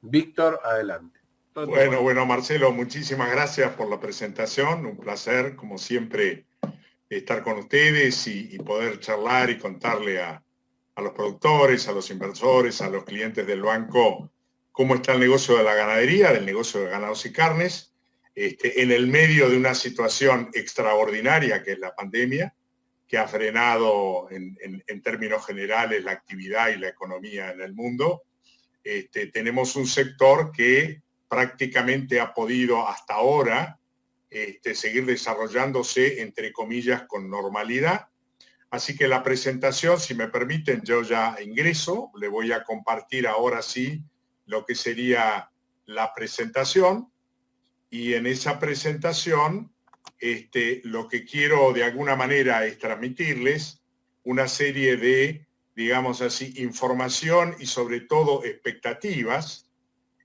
Víctor, adelante. Bueno, Marcelo, muchísimas gracias por la presentación. Un placer, como siempre, estar con ustedes y poder charlar y contarle a los productores, a los inversores, a los clientes del banco, cómo está el negocio de la ganadería, del negocio de ganados y carnes, en el medio de una situación extraordinaria que es la pandemia, que ha frenado en términos generales la actividad y la economía en el mundo. Tenemos un sector que prácticamente ha podido hasta ahora seguir desarrollándose, entre comillas, con normalidad. Así que la presentación, si me permiten, yo ya ingreso, le voy a compartir ahora sí lo que sería la presentación. Y en esa presentación, lo que quiero de alguna manera es transmitirles una serie de, digamos así, información y sobre todo expectativas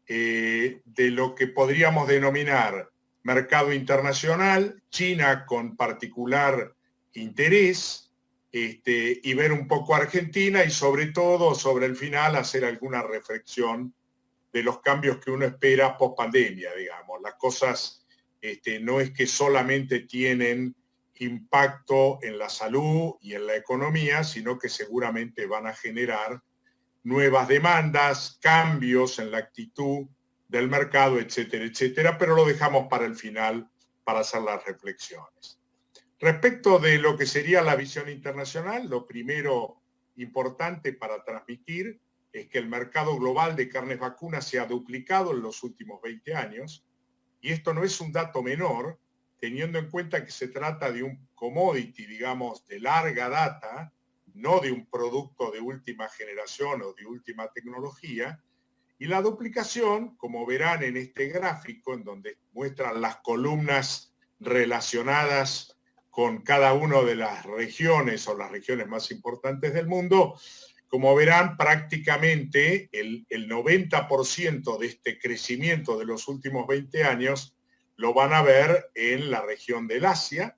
de lo que podríamos denominar mercado internacional, China con particular interés, y ver un poco Argentina y sobre todo, sobre el final, hacer alguna reflexión de los cambios que uno espera post pandemia, digamos. Las cosas no es que solamente tienen impacto en la salud y en la economía, sino que seguramente van a generar nuevas demandas, cambios en la actitud del mercado, etcétera, etcétera, pero lo dejamos para el final para hacer las reflexiones. Respecto de lo que sería la visión internacional, lo primero importante para transmitir es que el mercado global de carnes vacunas se ha duplicado en los últimos 20 años, y esto no es un dato menor, teniendo en cuenta que se trata de un commodity, digamos, de larga data, no de un producto de última generación o de última tecnología, y la duplicación, como verán en este gráfico, en donde muestran las columnas relacionadas con cada una de las regiones o las regiones más importantes del mundo, como verán, prácticamente el 90% de este crecimiento de los últimos 20 años lo van a ver en la región del Asia,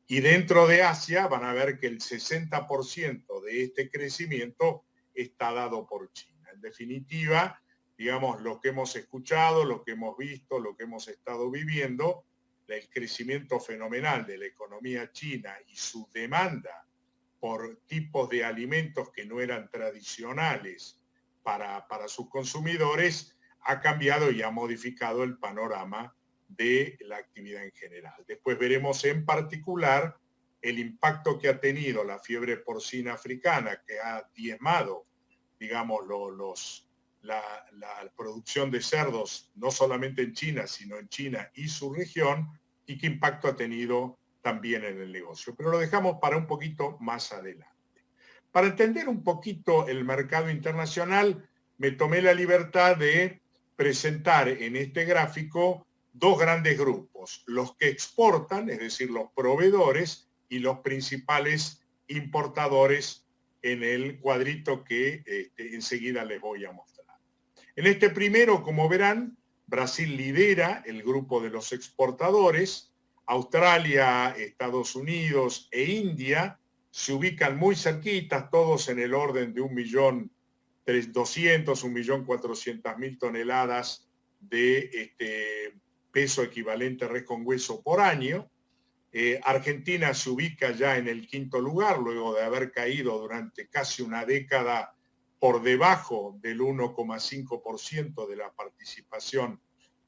y dentro de Asia van a ver que el 60% de este crecimiento está dado por China. En definitiva, digamos, lo que hemos escuchado, lo que hemos visto, lo que hemos estado viviendo, el crecimiento fenomenal de la economía china y su demanda por tipos de alimentos que no eran tradicionales para sus consumidores, ha cambiado y ha modificado el panorama de la actividad en general. Después veremos en particular el impacto que ha tenido la fiebre porcina africana, que ha diezmado, digamos, la producción de cerdos, no solamente en China, sino en China y su región, y qué impacto ha tenido también en el negocio. Pero lo dejamos para un poquito más adelante. Para entender un poquito el mercado internacional, me tomé la libertad de presentar en este gráfico dos grandes grupos, los que exportan, es decir, los proveedores, y los principales importadores en el cuadrito que enseguida les voy a mostrar. En este primero, como verán, Brasil lidera el grupo de los exportadores, Australia, Estados Unidos e India se ubican muy cerquitas, todos en el orden de 1.200.000, 1.400.000 toneladas de peso equivalente a res con hueso por año. Argentina se ubica ya en el quinto lugar, luego de haber caído durante casi una década por debajo del 1,5% de la participación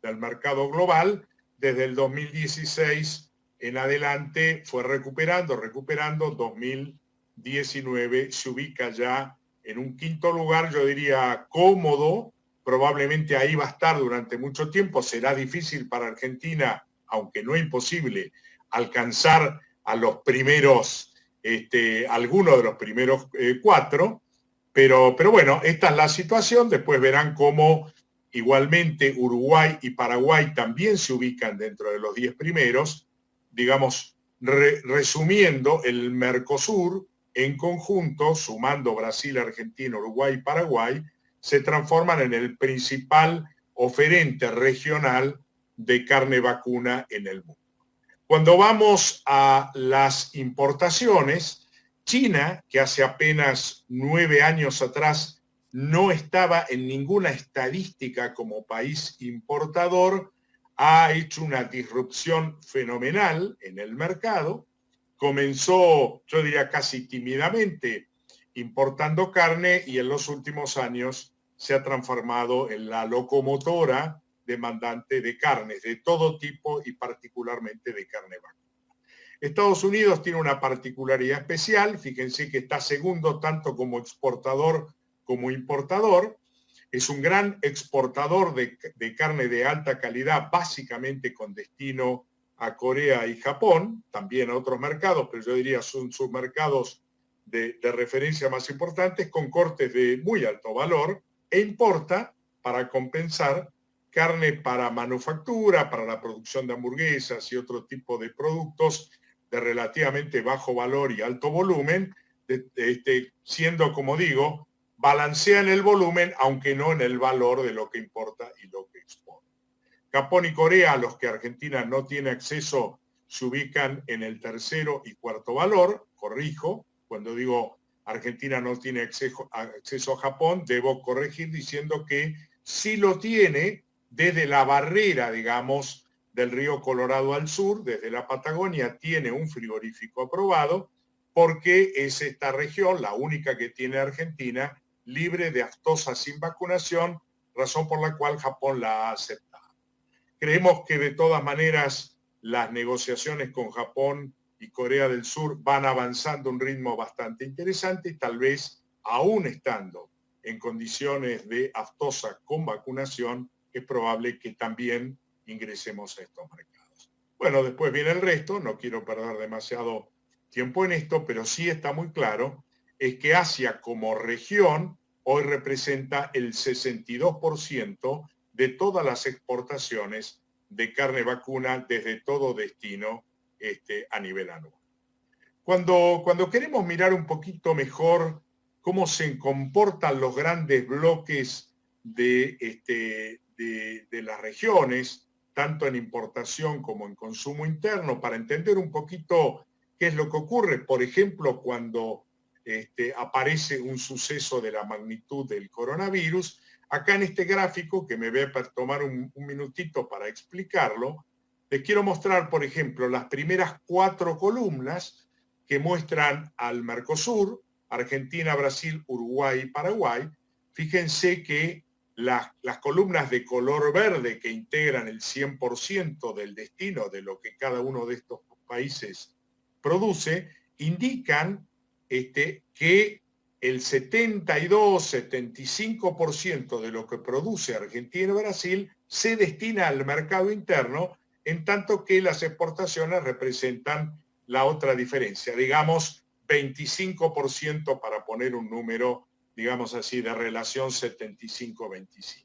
del mercado global. Desde el 2016 en adelante fue recuperando, 2019 se ubica ya en un quinto lugar, yo diría cómodo, probablemente ahí va a estar durante mucho tiempo. Será difícil para Argentina, aunque no imposible, alcanzar a los primeros, algunos de los primeros cuatro, pero bueno, esta es la situación. Después verán cómo igualmente Uruguay y Paraguay también se ubican dentro de los 10 primeros. Digamos, resumiendo, el Mercosur en conjunto, sumando Brasil, Argentina, Uruguay y Paraguay, se transforman en el principal oferente regional de carne vacuna en el mundo. Cuando vamos a las importaciones, China, que hace apenas 9 años atrás no estaba en ninguna estadística como país importador, ha hecho una disrupción fenomenal en el mercado. Comenzó, yo diría casi tímidamente, importando carne y en los últimos años se ha transformado en la locomotora demandante de carnes de todo tipo y particularmente de carne vacuna. Estados Unidos tiene una particularidad especial, fíjense que está segundo tanto como exportador como importador, es un gran exportador de carne de alta calidad, básicamente con destino a Corea y Japón, también a otros mercados, pero yo diría son sus mercados de referencia más importantes, con cortes de muy alto valor, e importa para compensar carne para manufactura, para la producción de hamburguesas y otro tipo de productos de relativamente bajo valor y alto volumen, siendo, como digo, balancea en el volumen, aunque no en el valor de lo que importa y lo que exporta. Japón y Corea, a los que Argentina no tiene acceso, se ubican en el tercero y cuarto valor, corrijo, cuando digo Argentina no tiene acceso a Japón, debo corregir diciendo que sí lo tiene desde la barrera, digamos, del río Colorado al sur, desde la Patagonia, tiene un frigorífico aprobado, porque es esta región, la única que tiene Argentina, libre de aftosa sin vacunación, razón por la cual Japón la ha aceptado. Creemos que de todas maneras las negociaciones con Japón y Corea del Sur van avanzando a un ritmo bastante interesante y tal vez aún estando en condiciones de aftosa con vacunación, es probable que también ingresemos a estos mercados. Bueno, después viene el resto, no quiero perder demasiado tiempo en esto, pero sí está muy claro, es que Asia como región hoy representa el 62% de todas las exportaciones de carne vacuna desde todo destino a nivel anual. Cuando queremos mirar un poquito mejor cómo se comportan los grandes bloques de las regiones, tanto en importación como en consumo interno, para entender un poquito qué es lo que ocurre, por ejemplo, cuando aparece un suceso de la magnitud del coronavirus. Acá en este gráfico, que me voy a tomar un minutito para explicarlo, les quiero mostrar, por ejemplo, las primeras 4 columnas que muestran al Mercosur, Argentina, Brasil, Uruguay y Paraguay. Fíjense que las columnas de color verde que integran el 100% del destino de lo que cada uno de estos países produce, indican que el 72-75% de lo que produce Argentina y Brasil se destina al mercado interno, en tanto que las exportaciones representan la otra diferencia, digamos 25% para poner un número, digamos así, de relación 75-25.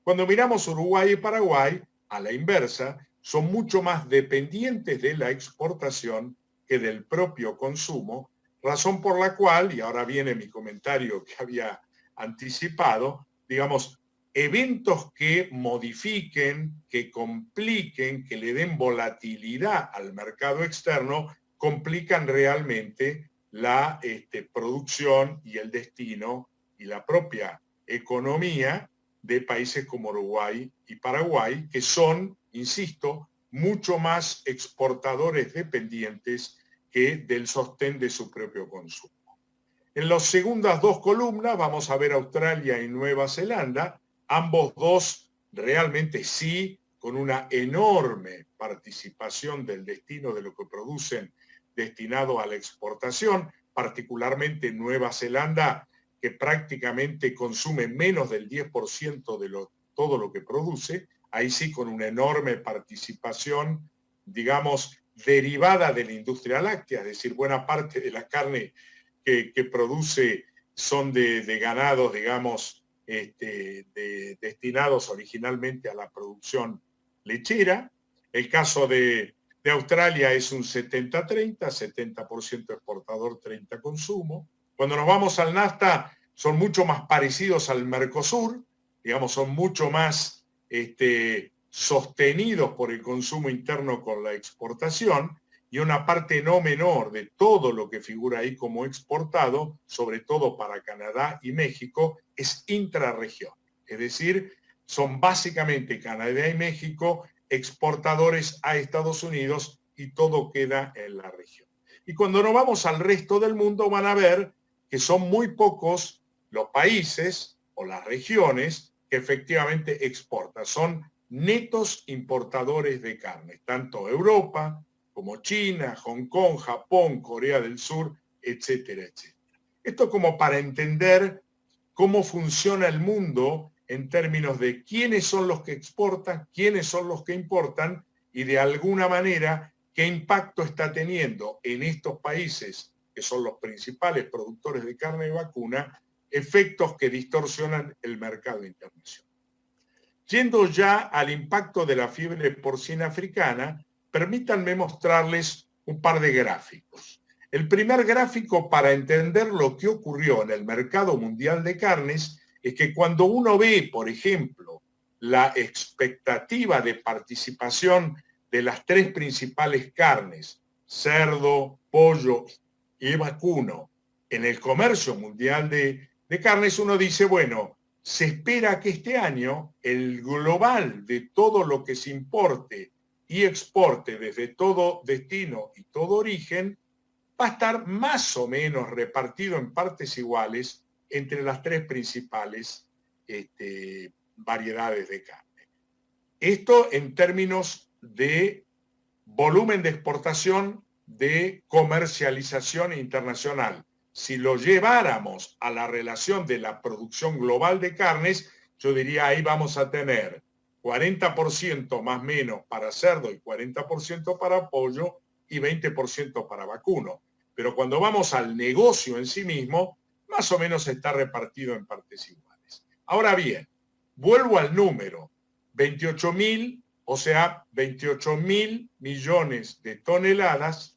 Cuando miramos Uruguay y Paraguay, a la inversa, son mucho más dependientes de la exportación que del propio consumo, razón por la cual, y ahora viene mi comentario que había anticipado, digamos, eventos que modifiquen, que compliquen, que le den volatilidad al mercado externo, complican realmente la producción y el destino y la propia economía de países como Uruguay y Paraguay, que son, insisto, mucho más exportadores dependientes que del sostén de su propio consumo. En las segundas 2 columnas vamos a ver Australia y Nueva Zelanda, ambos dos realmente sí, con una enorme participación del destino de lo que producen destinado a la exportación, particularmente Nueva Zelanda, que prácticamente consume menos del 10% de todo lo que produce, ahí sí con una enorme participación, digamos, derivada de la industria láctea, es decir, buena parte de la carne que produce son de ganados, digamos, destinados originalmente a la producción lechera. El caso de Australia es un 70-30, 70% exportador, 30% consumo. Cuando nos vamos al NAFTA, son mucho más parecidos al Mercosur, digamos, son mucho más sostenidos por el consumo interno con la exportación, y una parte no menor de todo lo que figura ahí como exportado, sobre todo para Canadá y México, es intrarregión. Es decir, son básicamente Canadá y México exportadores a Estados Unidos y todo queda en la región. Y cuando nos vamos al resto del mundo van a ver que son muy pocos los países o las regiones que efectivamente exportan. Son netos importadores de carne, tanto Europa como China, Hong Kong, Japón, Corea del Sur, etcétera, etcétera. Esto como para entender cómo funciona el mundo en términos de quiénes son los que exportan, quiénes son los que importan y de alguna manera qué impacto está teniendo en estos países que son los principales productores de carne de vacuna, efectos que distorsionan el mercado internacional. Yendo ya al impacto de la fiebre porcina africana, permítanme mostrarles un par de gráficos. El primer gráfico para entender lo que ocurrió en el mercado mundial de carnes es que cuando uno ve, por ejemplo, la expectativa de participación de las tres principales carnes, cerdo, pollo y vacuno, en el comercio mundial de carnes, uno dice, bueno, se espera que este año el global de todo lo que se importe y exporte desde todo destino y todo origen va a estar más o menos repartido en partes iguales entre las tres principales variedades de carne. Esto en términos de volumen de exportación, de comercialización internacional. Si lo lleváramos a la relación de la producción global de carnes, yo diría ahí vamos a tener 40% más o menos para cerdo y 40% para pollo y 20% para vacuno. Pero cuando vamos al negocio en sí mismo, más o menos está repartido en partes iguales. Ahora bien, vuelvo al número, 28.000, o sea, 28.000 millones de toneladas,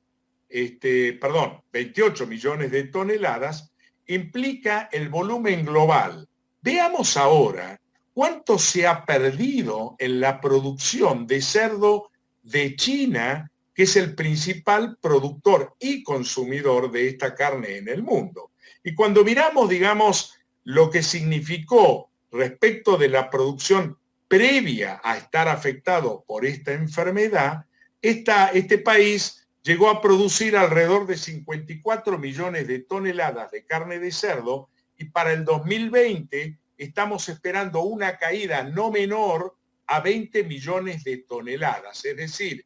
28 millones de toneladas, implica el volumen global. Veamos ahora cuánto se ha perdido en la producción de cerdo de China, que es el principal productor y consumidor de esta carne en el mundo. Y cuando miramos, digamos, lo que significó respecto de la producción previa a estar afectado por esta enfermedad, este país llegó a producir alrededor de 54 millones de toneladas de carne de cerdo y para el 2020 estamos esperando una caída no menor a 20 millones de toneladas. Es decir,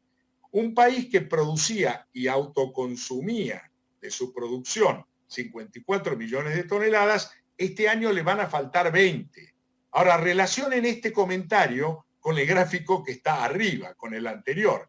un país que producía y autoconsumía de su producción 54 millones de toneladas, este año le van a faltar 20. Ahora, relacionen este comentario con el gráfico que está arriba, con el anterior.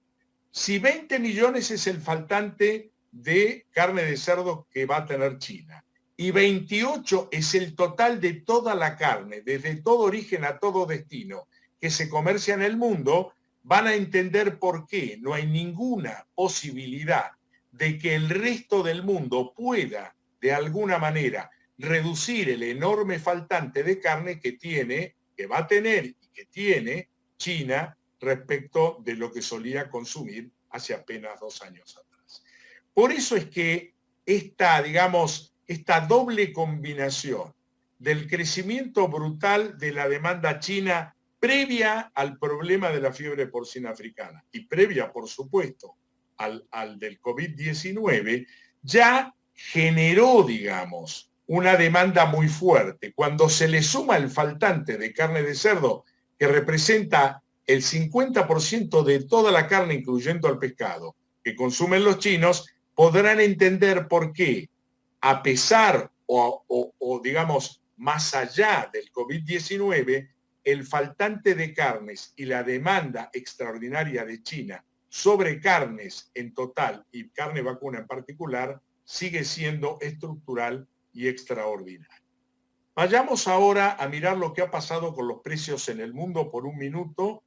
Si 20 millones es el faltante de carne de cerdo que va a tener China y 28 es el total de toda la carne, desde todo origen a todo destino, que se comercia en el mundo, van a entender por qué no hay ninguna posibilidad de que el resto del mundo pueda, de alguna manera, reducir el enorme faltante de carne que tiene, que va a tener y que tiene China respecto de lo que solía consumir hace apenas 2 años atrás. Por eso es que esta doble combinación del crecimiento brutal de la demanda china previa al problema de la fiebre porcina africana y previa, por supuesto, al del COVID-19, ya generó, digamos, una demanda muy fuerte. Cuando se le suma el faltante de carne de cerdo, que representa el 50% de toda la carne, incluyendo el pescado, que consumen los chinos, podrán entender por qué, a pesar o digamos, más allá del COVID-19, el faltante de carnes y la demanda extraordinaria de China sobre carnes en total y carne vacuna en particular sigue siendo estructural y extraordinario. Vayamos ahora a mirar lo que ha pasado con los precios en el mundo por un minuto.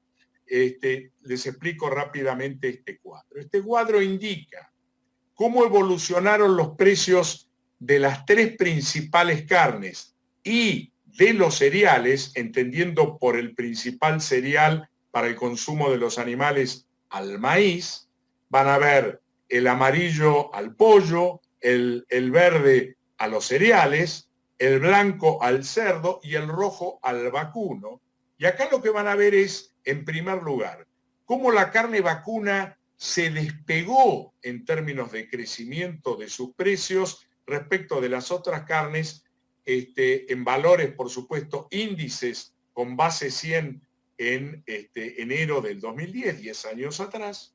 Les explico rápidamente este cuadro. Este cuadro indica cómo evolucionaron los precios de las tres principales carnes y de los cereales, entendiendo por el principal cereal para el consumo de los animales al maíz. Van a ver el amarillo al pollo, el verde a los cereales, el blanco al cerdo y el rojo al vacuno. Y acá lo que van a ver es, en primer lugar, cómo la carne vacuna se despegó en términos de crecimiento de sus precios respecto de las otras carnes, en valores, por supuesto, índices con base 100 en enero del 2010, 10 años atrás.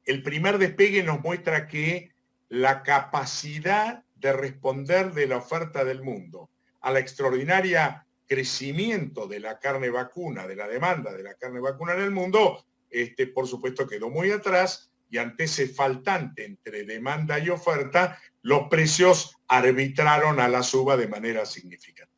El primer despegue nos muestra que la capacidad de responder de la oferta del mundo a la extraordinaria crecimiento de la carne vacuna, de la demanda de la carne vacuna en el mundo, por supuesto quedó muy atrás, y ante ese faltante entre demanda y oferta, los precios arbitraron a la suba de manera significativa.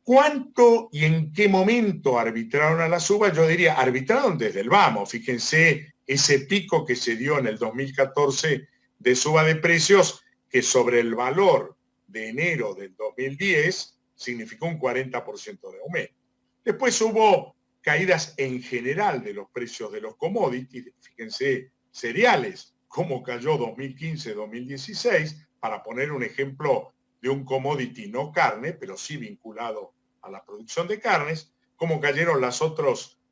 ¿Cuánto y en qué momento arbitraron a la suba? Yo diría, arbitraron desde el vamos. Fíjense ese pico que se dio en el 2014 de suba de precios, que sobre el valor de enero del 2010 significó un 40% de aumento. Después hubo caídas en general de los precios de los commodities. Fíjense, cereales, cómo cayó 2015-2016, para poner un ejemplo de un commodity no carne, pero sí vinculado a la producción de carnes, cómo cayeron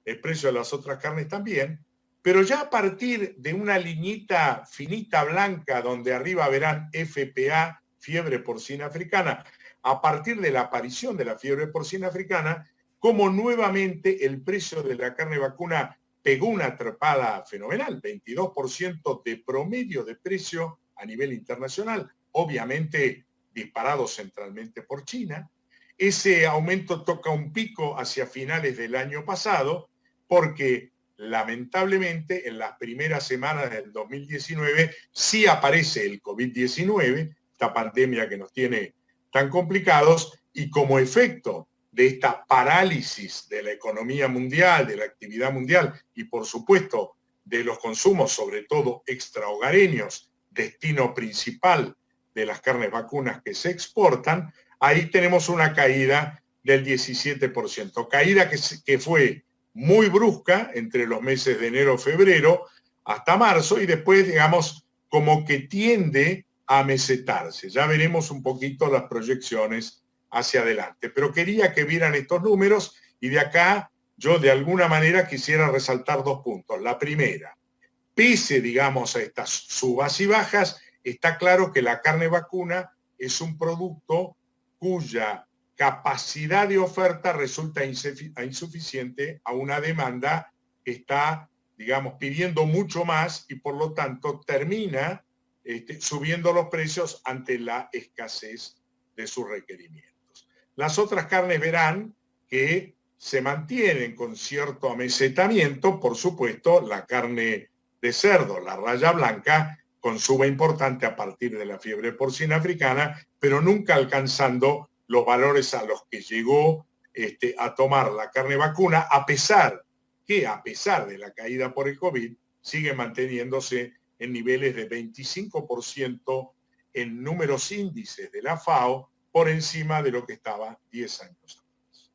el precio de las otras carnes también. Pero ya a partir de una liñita finita blanca, donde arriba verán FPA, fiebre porcina africana, a partir de la aparición de la fiebre porcina africana, como nuevamente el precio de la carne vacuna pegó una trepada fenomenal, 22% de promedio de precio a nivel internacional, obviamente disparado centralmente por China. Ese aumento toca un pico hacia finales del año pasado, porque lamentablemente en las primeras semanas del 2019 sí aparece el COVID-19, esta pandemia que nos tiene tan complicados, y como efecto de esta parálisis de la economía mundial, de la actividad mundial y por supuesto de los consumos, sobre todo extrahogareños, destino principal de las carnes vacunas que se exportan, ahí tenemos una caída del 17%, caída que fue muy brusca entre los meses de enero, febrero, hasta marzo, y después, digamos, como que tiende a mesetarse. Ya veremos un poquito las proyecciones hacia adelante. Pero quería que vieran estos números, y de acá yo de alguna manera quisiera resaltar dos puntos. La primera, pese, digamos, a estas subas y bajas, está claro que la carne vacuna es un producto cuya capacidad de oferta resulta insuficiente a una demanda que está, digamos, pidiendo mucho más, y por lo tanto termina subiendo los precios ante la escasez de sus requerimientos. Las otras carnes verán que se mantienen con cierto amesetamiento, por supuesto, la carne de cerdo, la raya blanca, con suba importante a partir de la fiebre porcina africana, pero nunca alcanzando los valores a los que llegó a tomar la carne vacuna, a pesar de la caída por el COVID, sigue manteniéndose en niveles de 25% en números índices de la FAO, por encima de lo que estaba 10 años atrás.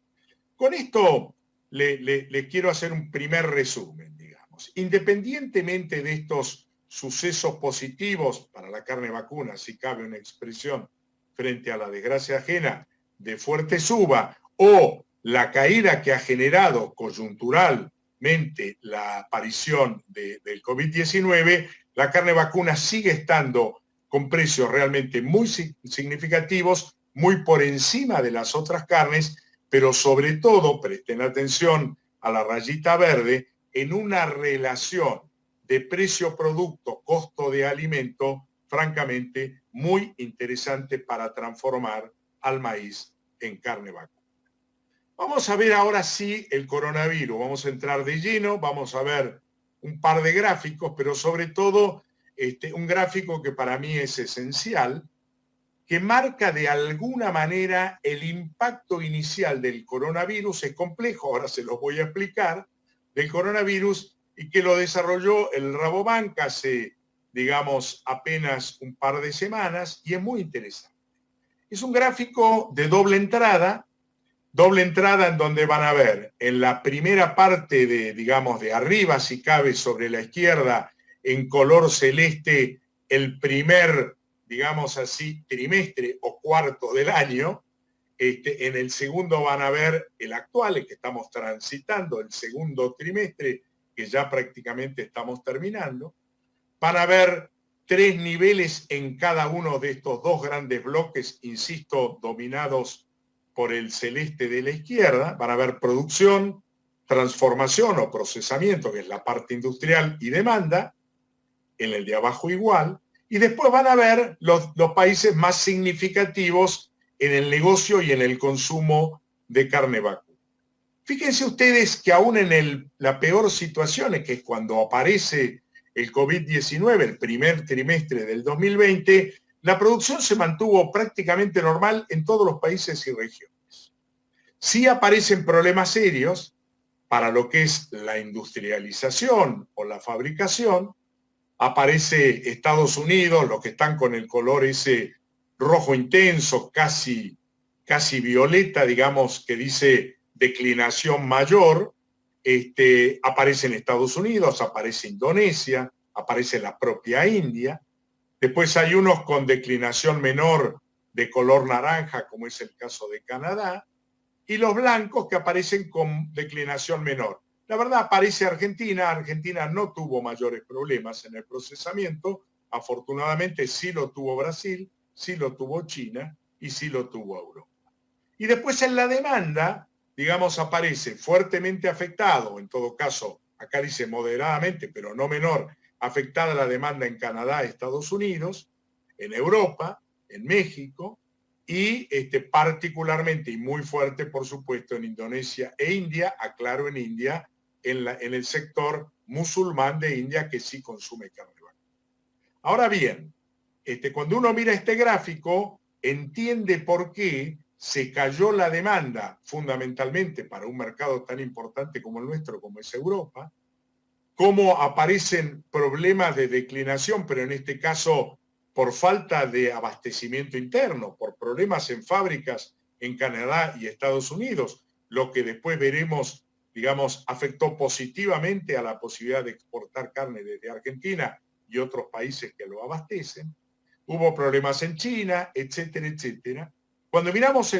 Con esto le quiero hacer un primer resumen, digamos. Independientemente de estos sucesos positivos para la carne vacuna, si cabe una expresión, frente a la desgracia ajena de fuerte suba, o la caída que ha generado coyunturalmente la aparición del COVID-19, la carne vacuna sigue estando con precios realmente muy significativos, muy por encima de las otras carnes, pero sobre todo, presten atención a la rayita verde, en una relación de precio-producto, costo de alimento, francamente muy interesante para transformar al maíz en carne vacuna. Vamos a ver ahora sí el coronavirus, vamos a entrar de lleno, vamos a ver un par de gráficos, pero sobre todo un gráfico que para mí es esencial, que marca de alguna manera el impacto inicial del coronavirus. Es complejo, ahora se los voy a explicar, del coronavirus, y que lo desarrolló el Rabobank hace, digamos, apenas un par de semanas, y es muy interesante. Es un gráfico de doble entrada en donde van a ver en la primera parte de, digamos, de arriba, si cabe, sobre la izquierda, en color celeste el primer, digamos así, trimestre o cuarto del año. En el segundo van a ver el actual, el que estamos transitando, el segundo trimestre, que ya prácticamente estamos terminando. Van a ver 3 niveles en cada uno de estos 2 grandes bloques, insisto, dominados por el celeste de la izquierda. Van a ver producción, transformación o procesamiento, que es la parte industrial, y demanda, en el de abajo igual. Y después van a ver los países más significativos en el negocio y en el consumo de carne vacuna. Fíjense ustedes que aún en la peor situación, que es cuando aparece el COVID-19, el primer trimestre del 2020, la producción se mantuvo prácticamente normal en todos los países y regiones. Sí aparecen problemas serios para lo que es la industrialización o la fabricación. Aparece Estados Unidos, los que están con el color ese rojo intenso, casi violeta, digamos, que dice declinación mayor. Aparece en Estados Unidos, aparece Indonesia, aparece la propia India. Después hay unos con declinación menor de color naranja, como es el caso de Canadá, y los blancos que aparecen con declinación menor. La verdad aparece Argentina. Argentina no tuvo mayores problemas en el procesamiento. Afortunadamente sí lo tuvo Brasil, sí lo tuvo China y sí lo tuvo Europa. Y después en la demanda, digamos, aparece fuertemente afectado, en todo caso, acá dice moderadamente, pero no menor, afectada la demanda en Canadá, Estados Unidos, en Europa, en México, y particularmente y muy fuerte, por supuesto, en Indonesia e India, aclaro en India, en el sector musulmán de India que sí consume carne vacuna. Ahora bien, cuando uno mira este gráfico, entiende por qué se cayó la demanda fundamentalmente para un mercado tan importante como el nuestro, como es Europa, cómo aparecen problemas de declinación, pero en este caso por falta de abastecimiento interno, por problemas en fábricas en Canadá y Estados Unidos, lo que después veremos, digamos, afectó positivamente a la posibilidad de exportar carne desde Argentina y otros países que lo abastecen. Hubo problemas en China, etcétera, etcétera. Cuando miramos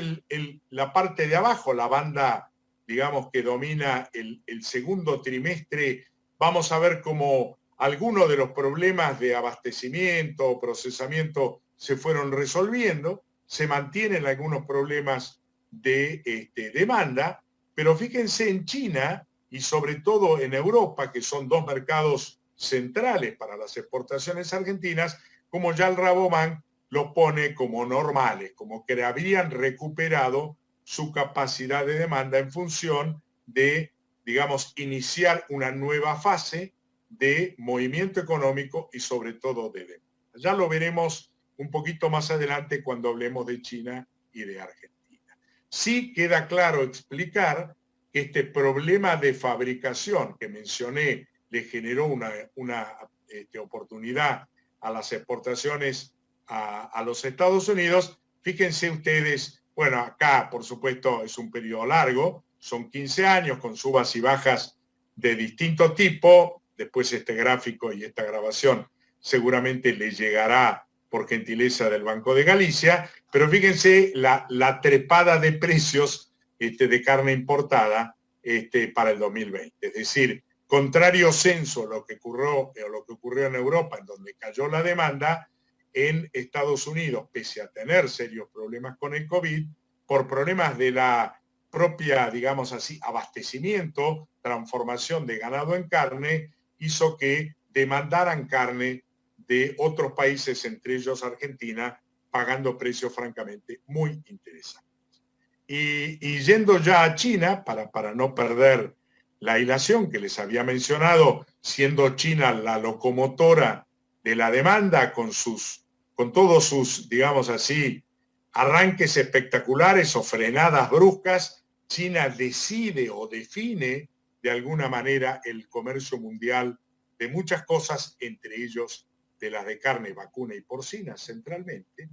la parte de abajo, la banda, digamos, que domina el segundo trimestre, vamos a ver cómo algunos de los problemas de abastecimiento o procesamiento se fueron resolviendo, se mantienen algunos problemas de demanda, pero fíjense en China y sobre todo en Europa, que son 2 mercados centrales para las exportaciones argentinas, como ya el Rabobank lo pone como normales, como que habrían recuperado su capacidad de demanda en función de, digamos, iniciar una nueva fase de movimiento económico y sobre todo de demanda. Ya lo veremos un poquito más adelante cuando hablemos de China y de Argentina. Sí queda claro explicar que este problema de fabricación que mencioné le generó una oportunidad a las exportaciones a los Estados Unidos. Fíjense ustedes, bueno, acá por supuesto es un periodo largo, son 15 años con subas y bajas de distinto tipo. Después este gráfico y esta grabación seguramente les llegará por gentileza del Banco de Galicia, pero fíjense la trepada de precios de carne importada para el 2020. Es decir, contrario censo a lo que ocurrió en Europa, en donde cayó la demanda, en Estados Unidos, pese a tener serios problemas con el COVID, por problemas de la propia, digamos así, abastecimiento, transformación de ganado en carne, hizo que demandaran carne de otros países, entre ellos Argentina, pagando precios francamente muy interesantes. Y yendo ya a China, para no perder la hilación que les había mencionado, siendo China la locomotora de la demanda con todos sus, digamos así, arranques espectaculares o frenadas bruscas, China decide o define de alguna manera el comercio mundial de muchas cosas, entre ellos de las de carne, vacuna y porcina centralmente.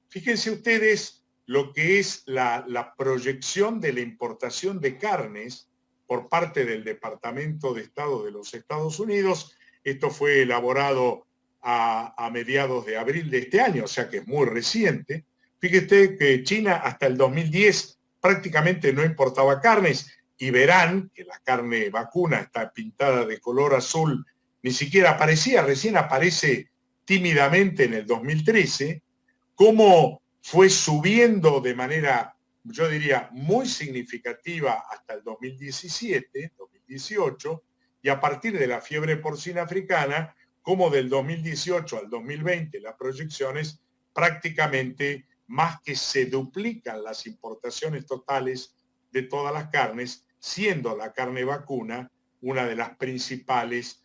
Fíjense ustedes lo que es la proyección de la importación de carnes por parte del Departamento de Estado de los Estados Unidos Esto fue elaborado a mediados de abril de este año, o sea que es muy reciente. Fíjese que China hasta el 2010 prácticamente no importaba carnes, y verán que la carne vacuna está pintada de color azul, ni siquiera aparecía, recién aparece tímidamente en el 2013, cómo fue subiendo de manera, yo diría, muy significativa hasta el 2017, 2018, y a partir de la fiebre porcina africana, como del 2018 al 2020, las proyecciones prácticamente más que se duplican las importaciones totales de todas las carnes, siendo la carne vacuna una de las principales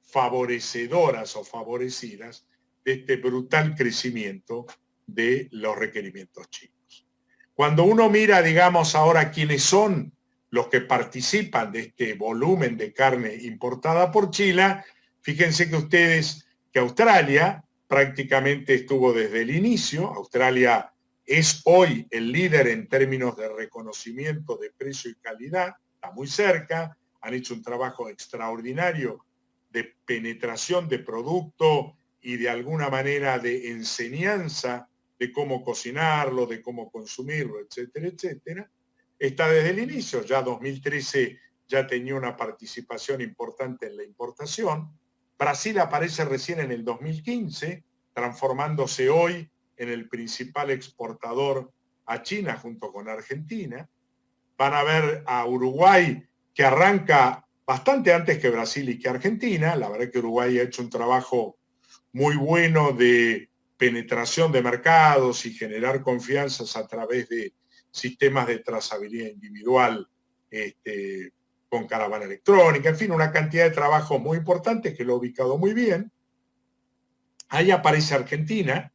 favorecedoras o favorecidas de este brutal crecimiento de los requerimientos chinos. Cuando uno mira, digamos, ahora quiénes son los que participan de este volumen de carne importada por China, fíjense que ustedes que Australia prácticamente estuvo desde el inicio. Australia es hoy el líder en términos de reconocimiento de precio y calidad, está muy cerca, han hecho un trabajo extraordinario de penetración de producto y de alguna manera de enseñanza de cómo cocinarlo, de cómo consumirlo, etcétera, etcétera. Está desde el inicio, ya 2013 ya tenía una participación importante en la importación. Brasil aparece recién en el 2015, transformándose hoy en el principal exportador a China junto con Argentina. Van a ver a Uruguay, que arranca bastante antes que Brasil y que Argentina. La verdad que Uruguay ha hecho un trabajo muy bueno de penetración de mercados y generar confianzas a través de sistemas de trazabilidad individual con caravana electrónica, en fin, una cantidad de trabajos muy importantes que lo ha ubicado muy bien. Ahí aparece Argentina.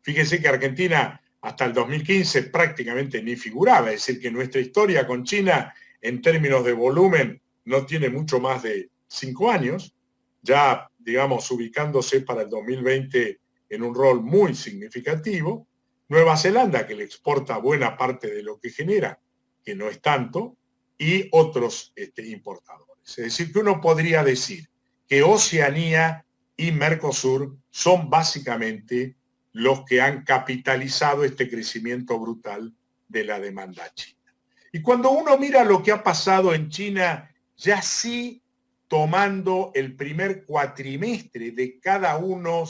Fíjense que Argentina hasta el 2015 prácticamente ni figuraba, es decir, que nuestra historia con China en términos de volumen no tiene mucho más de 5 años, ya, digamos, ubicándose para el 2020 en un rol muy significativo. Nueva Zelanda, que le exporta buena parte de lo que genera, que no es tanto, y otros importadores. Es decir, que uno podría decir que Oceanía y Mercosur son básicamente los que han capitalizado este crecimiento brutal de la demanda china. Y cuando uno mira lo que ha pasado en China, ya sí tomando el primer cuatrimestre de cada uno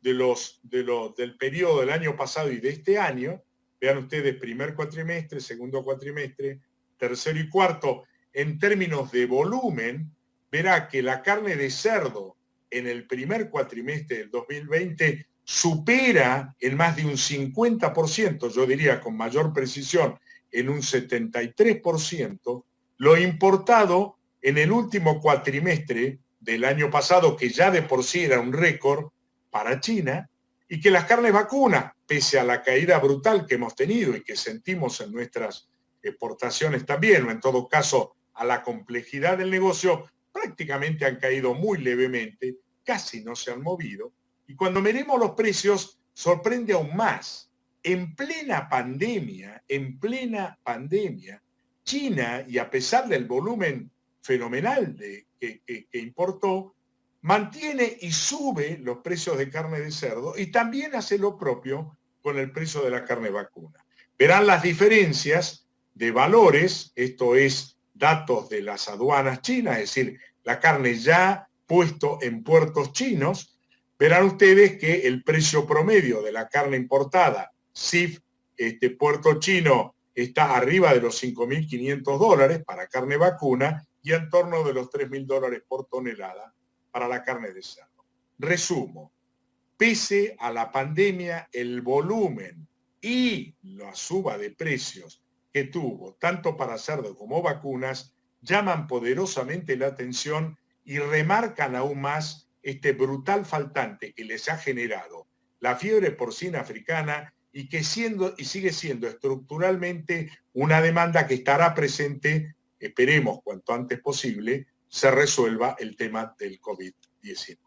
del periodo del año pasado y de este año, vean ustedes, primer cuatrimestre, segundo cuatrimestre, tercero y cuarto, en términos de volumen, verá que la carne de cerdo en el primer cuatrimestre del 2020 supera en más de un 50%, yo diría con mayor precisión, en un 73%, lo importado en el último cuatrimestre del año pasado, que ya de por sí era un récord para China, y que las carnes vacunas, pese a la caída brutal que hemos tenido y que sentimos en nuestras exportaciones también, o en todo caso a la complejidad del negocio, prácticamente han caído muy levemente, casi no se han movido. Y cuando miremos los precios, sorprende aún más. En plena pandemia, China, y a pesar del volumen fenomenal que importó, mantiene y sube los precios de carne de cerdo y también hace lo propio con el precio de la carne vacuna. Verán las diferencias de valores, esto es datos de las aduanas chinas, es decir, la carne ya puesto en puertos chinos. Verán ustedes que el precio promedio de la carne importada, CIF, puerto chino, está arriba de los $5.500 para carne vacuna y en torno de los $3.000 por tonelada para la carne de cerdo. Resumo, pese a la pandemia, el volumen y la suba de precios que tuvo, tanto para cerdo como vacunas, llaman poderosamente la atención y remarcan aún más este brutal faltante que les ha generado la fiebre porcina africana y que sigue siendo estructuralmente una demanda que estará presente, esperemos cuanto antes posible, se resuelva el tema del COVID-19.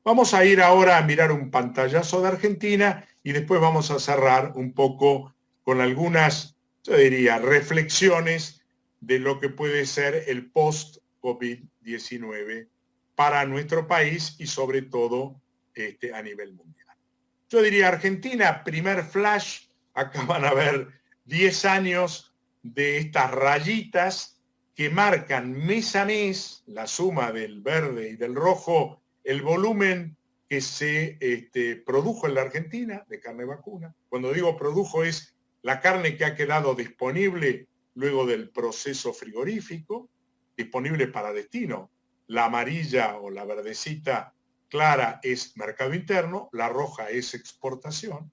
Vamos a ir ahora a mirar un pantallazo de Argentina y después vamos a cerrar un poco con algunas, yo diría, reflexiones de lo que puede ser el post-COVID-19 para nuestro país y sobre todo a nivel mundial. Yo diría Argentina, primer flash, acá van a ver 10 años de estas rayitas que marcan mes a mes la suma del verde y del rojo, el volumen que se produjo en la Argentina de carne vacuna. Cuando digo produjo es la carne que ha quedado disponible luego del proceso frigorífico, disponible para destino. La amarilla o la verdecita clara es mercado interno, la roja es exportación.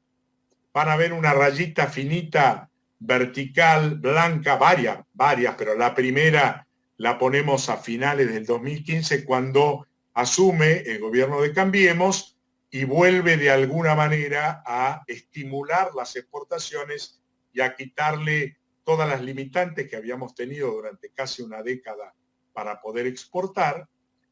Van a ver una rayita finita, vertical, blanca, varias, pero la primera la ponemos a finales del 2015 cuando asume el gobierno de Cambiemos y vuelve de alguna manera a estimular las exportaciones y a quitarle todas las limitantes que habíamos tenido durante casi una década para poder exportar.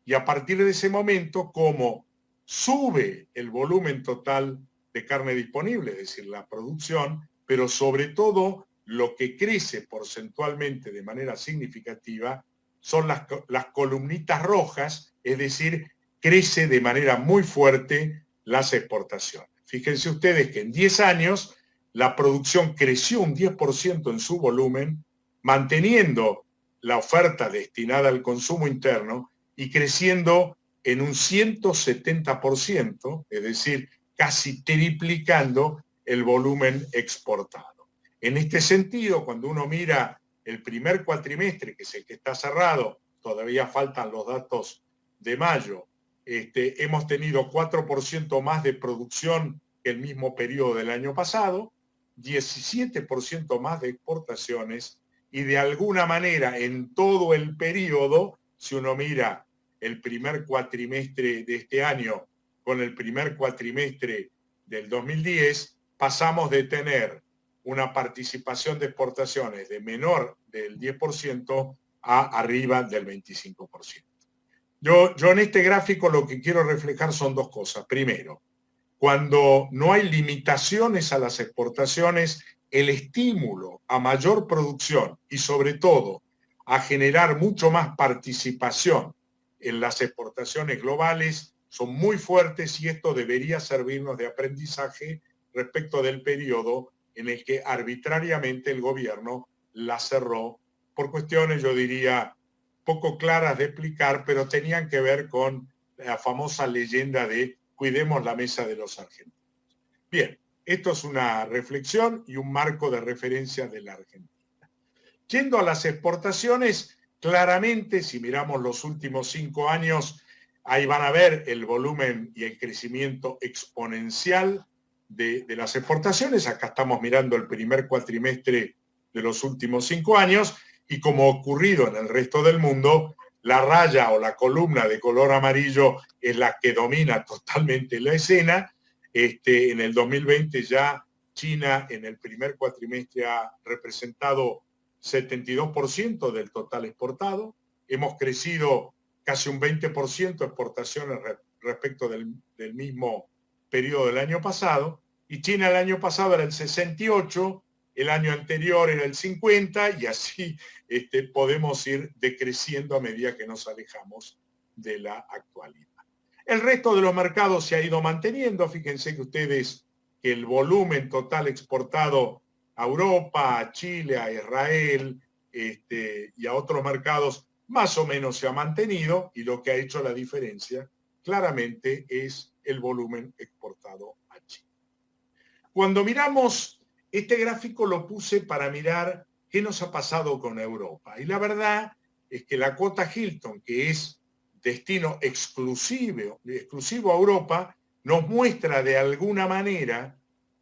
Y a partir de ese momento, como sube el volumen total de carne disponible, es decir, la producción, pero sobre todo lo que crece porcentualmente de manera significativa son las columnitas rojas, es decir, crece de manera muy fuerte las exportaciones. Fíjense ustedes que en 10 años la producción creció un 10% en su volumen, manteniendo la oferta destinada al consumo interno y creciendo en un 170%, es decir, casi triplicando el volumen exportado. En este sentido, cuando uno mira el primer cuatrimestre, que es el que está cerrado, todavía faltan los datos de mayo, hemos tenido 4% más de producción que el mismo periodo del año pasado, 17% más de exportaciones y de alguna manera en todo el periodo, si uno mira el primer cuatrimestre de este año con el primer cuatrimestre del 2010, pasamos de tener una participación de exportaciones de menor del 10% a arriba del 25%. Yo en este gráfico lo que quiero reflejar son dos cosas. Primero, cuando no hay limitaciones a las exportaciones, el estímulo a mayor producción y sobre todo a generar mucho más participación en las exportaciones globales son muy fuertes y esto debería servirnos de aprendizaje respecto del periodo en el que arbitrariamente el gobierno la cerró por cuestiones, yo diría, poco claras de explicar, pero tenían que ver con la famosa leyenda de cuidemos la mesa de los argentinos. Bien, esto es una reflexión y un marco de referencia de la Argentina. Yendo a las exportaciones, claramente, si miramos los últimos 5 años, ahí van a ver el volumen y el crecimiento exponencial de las exportaciones. Acá estamos mirando el primer cuatrimestre de los últimos 5 años y como ha ocurrido en el resto del mundo, la raya o la columna de color amarillo es la que domina totalmente la escena. En el 2020 ya China en el primer cuatrimestre ha representado 72% del total exportado. Hemos crecido casi un 20% exportaciones respecto del mismo periodo del año pasado. Y China el año pasado era el 68%, el año anterior era el 50% y así podemos ir decreciendo a medida que nos alejamos de la actualidad. El resto de los mercados se ha ido manteniendo. Fíjense que ustedes que el volumen total exportado a Europa, a Chile, a Israel y a otros mercados más o menos se ha mantenido y lo que ha hecho la diferencia claramente es el volumen exportado a Chile. Cuando miramos este gráfico lo puse para mirar qué nos ha pasado con Europa y la verdad es que la cuota Hilton, que es destino exclusivo a Europa, nos muestra de alguna manera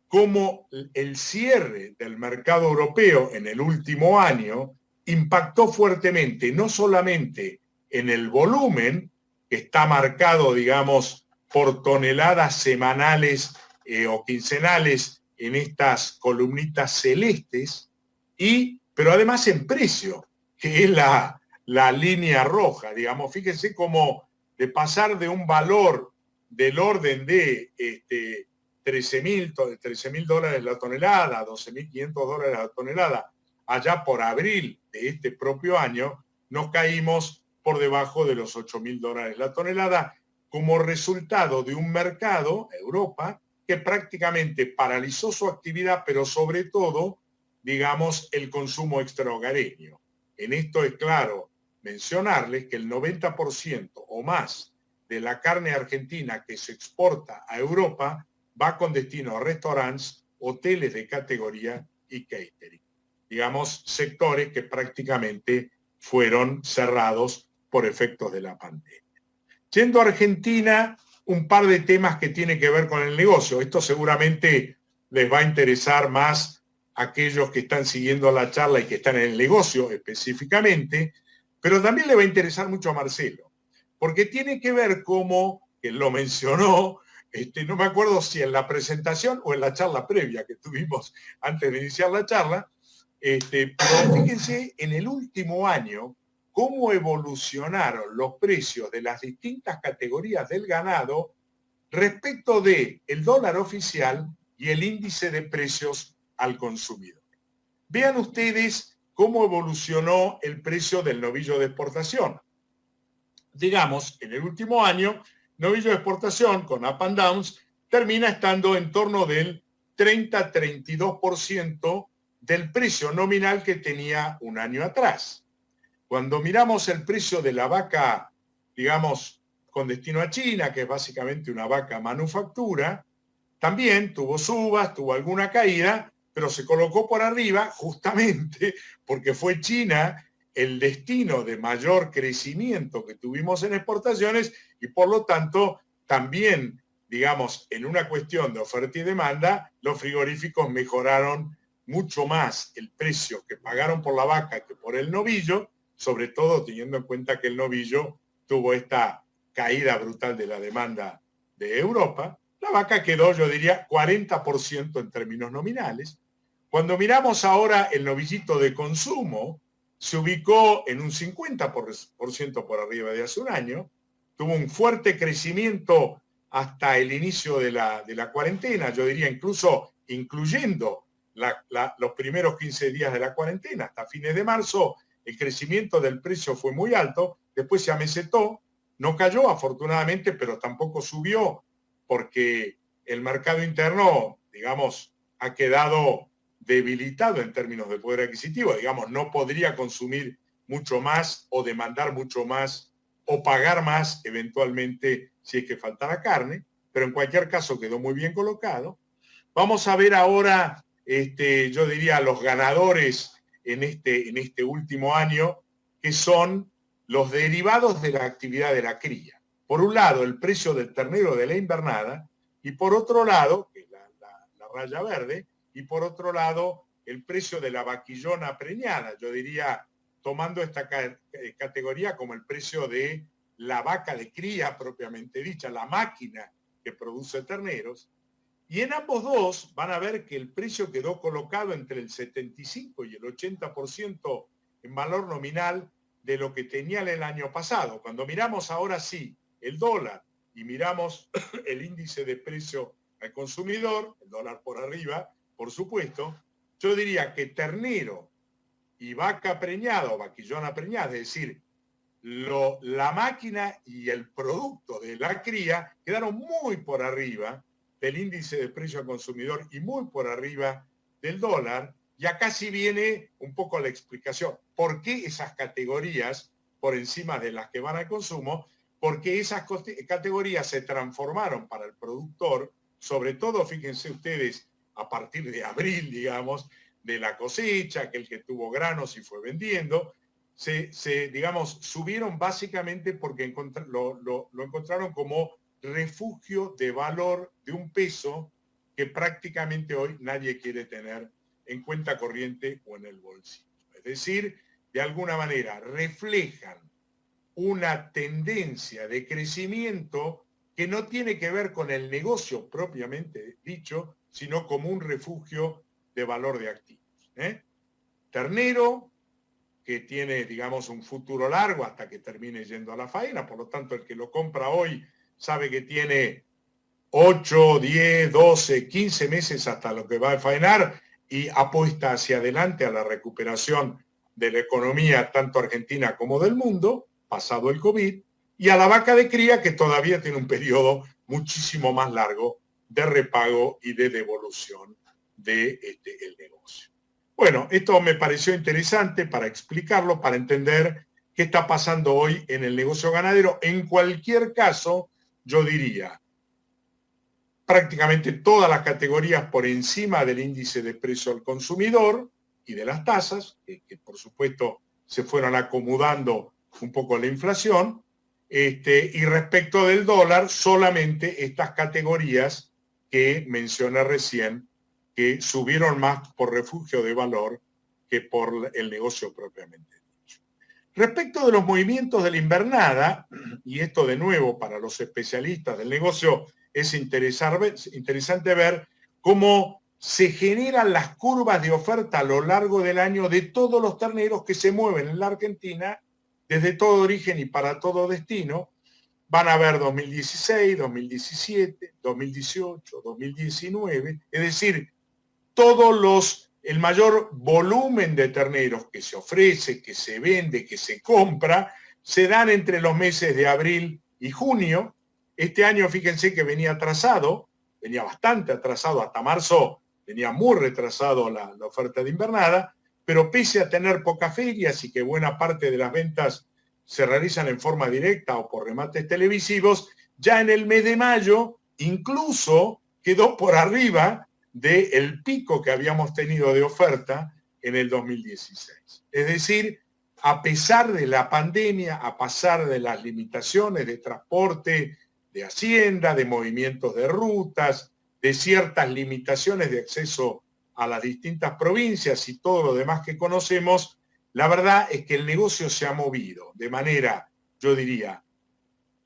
cómo el cierre del mercado europeo en el último año impactó fuertemente, no solamente en el volumen, que está marcado, digamos, por toneladas semanales o quincenales en estas columnitas celestes, pero además en precio, que es la línea roja, digamos. Fíjense cómo de pasar de un valor del orden de $13.000 la tonelada, $12.500 la tonelada, allá por abril de este propio año, nos caímos por debajo de los $8.000 la tonelada, como resultado de un mercado, Europa, que prácticamente paralizó su actividad, pero sobre todo, digamos, el consumo extrahogareño. En esto es claro mencionarles que el 90% o más de la carne argentina que se exporta a Europa va con destino a restaurantes, hoteles de categoría y catering. Digamos, sectores que prácticamente fueron cerrados por efectos de la pandemia. Yendo a Argentina, un par de temas que tienen que ver con el negocio. Esto seguramente les va a interesar más a aquellos que están siguiendo la charla y que están en el negocio específicamente, pero también le va a interesar mucho a Marcelo, porque tiene que ver cómo, que lo mencionó, no me acuerdo si en la presentación o en la charla previa que tuvimos antes de iniciar la charla, pero fíjense, en el último año, cómo evolucionaron los precios de las distintas categorías del ganado respecto del dólar oficial y el índice de precios al consumidor. Vean ustedes cómo evolucionó el precio del novillo de exportación. Digamos, en el último año, novillo de exportación con up and downs termina estando en torno del 30-32% del precio nominal que tenía un año atrás. Cuando miramos el precio de la vaca, digamos, con destino a China, que es básicamente una vaca manufactura, también tuvo subas, tuvo alguna caída, pero se colocó por arriba justamente porque fue China el destino de mayor crecimiento que tuvimos en exportaciones y por lo tanto también, digamos, en una cuestión de oferta y demanda, los frigoríficos mejoraron mucho más el precio que pagaron por la vaca que por el novillo, sobre todo teniendo en cuenta que el novillo tuvo esta caída brutal de la demanda de Europa. La vaca quedó, yo diría, 40% en términos nominales. Cuando miramos ahora el novillito de consumo, se ubicó en un 50% por arriba de hace un año, tuvo un fuerte crecimiento hasta el inicio de la cuarentena, yo diría incluso incluyendo los primeros 15 días de la cuarentena, hasta fines de marzo, el crecimiento del precio fue muy alto, después se amesetó, no cayó afortunadamente, pero tampoco subió, porque el mercado interno, digamos, ha quedado debilitado en términos de poder adquisitivo, digamos, no podría consumir mucho más o demandar mucho más o pagar más eventualmente si es que faltara carne, pero en cualquier caso quedó muy bien colocado. Vamos a ver ahora, yo diría, los ganadores en este último año, que son los derivados de la actividad de la cría. Por un lado, el precio del ternero de la invernada, y por otro lado, que es la raya verde, y por otro lado, el precio de la vaquillona preñada. Yo diría, tomando esta categoría como el precio de la vaca de cría propiamente dicha, la máquina que produce terneros. Y en ambos dos van a ver que el precio quedó colocado entre el 75 y el 80% en valor nominal de lo que tenía el año pasado. Cuando miramos ahora sí el dólar y miramos el índice de precio al consumidor, el dólar por arriba, por supuesto, yo diría que ternero y vaca preñada o vaquillona preñada, es decir, la máquina y el producto de la cría quedaron muy por arriba del índice de precio al consumidor y muy por arriba del dólar. Y acá sí viene un poco la explicación. ¿Por qué esas categorías por encima de las que van al consumo? Porque esas categorías se transformaron para el productor, sobre todo, fíjense ustedes, a partir de abril, digamos, de la cosecha, aquel que tuvo granos y fue vendiendo, digamos, subieron básicamente porque lo encontraron como refugio de valor de un peso que prácticamente hoy nadie quiere tener en cuenta corriente o en el bolsillo. Es decir, de alguna manera reflejan una tendencia de crecimiento que no tiene que ver con el negocio propiamente dicho, sino como un refugio de valor de activos. Ternero, que tiene, digamos, un futuro largo hasta que termine yendo a la faena, por lo tanto, el que lo compra hoy sabe que tiene 8, 10, 12, 15 meses hasta lo que va a faenar y apuesta hacia adelante a la recuperación de la economía tanto argentina como del mundo. pasado el COVID, y a la vaca de cría, que todavía tiene un periodo muchísimo más largo de repago y de devolución del negocio. Bueno, esto me pareció interesante para explicarlo, para entender qué está pasando hoy en el negocio ganadero. En cualquier caso, yo diría, prácticamente todas las categorías por encima del índice de precio al consumidor y de las tasas, que por supuesto se fueron acomodando un poco la inflación, y respecto del dólar, solamente estas categorías que mencioné recién, que subieron más por refugio de valor que por el negocio propiamente dicho. Respecto de los movimientos de la invernada, y esto de nuevo para los especialistas del negocio, es interesante ver cómo se generan las curvas de oferta a lo largo del año de todos los terneros que se mueven en la Argentina desde todo origen y para todo destino. Van a ver 2016, 2017, 2018, 2019, es decir, el mayor volumen de terneros que se ofrece, que se vende, que se compra, se dan entre los meses de abril y junio. Este año, fíjense que venía atrasado, venía bastante atrasado, hasta marzo venía muy retrasado la oferta de invernada, pero pese a tener pocas ferias y que buena parte de las ventas se realizan en forma directa o por remates televisivos, ya en el mes de mayo incluso quedó por arriba del pico que habíamos tenido de oferta en el 2016. Es decir, a pesar de la pandemia, a pesar de las limitaciones de transporte, de hacienda, de movimientos de rutas, de ciertas limitaciones de acceso a las distintas provincias y todo lo demás que conocemos, la verdad es que el negocio se ha movido de manera, yo diría,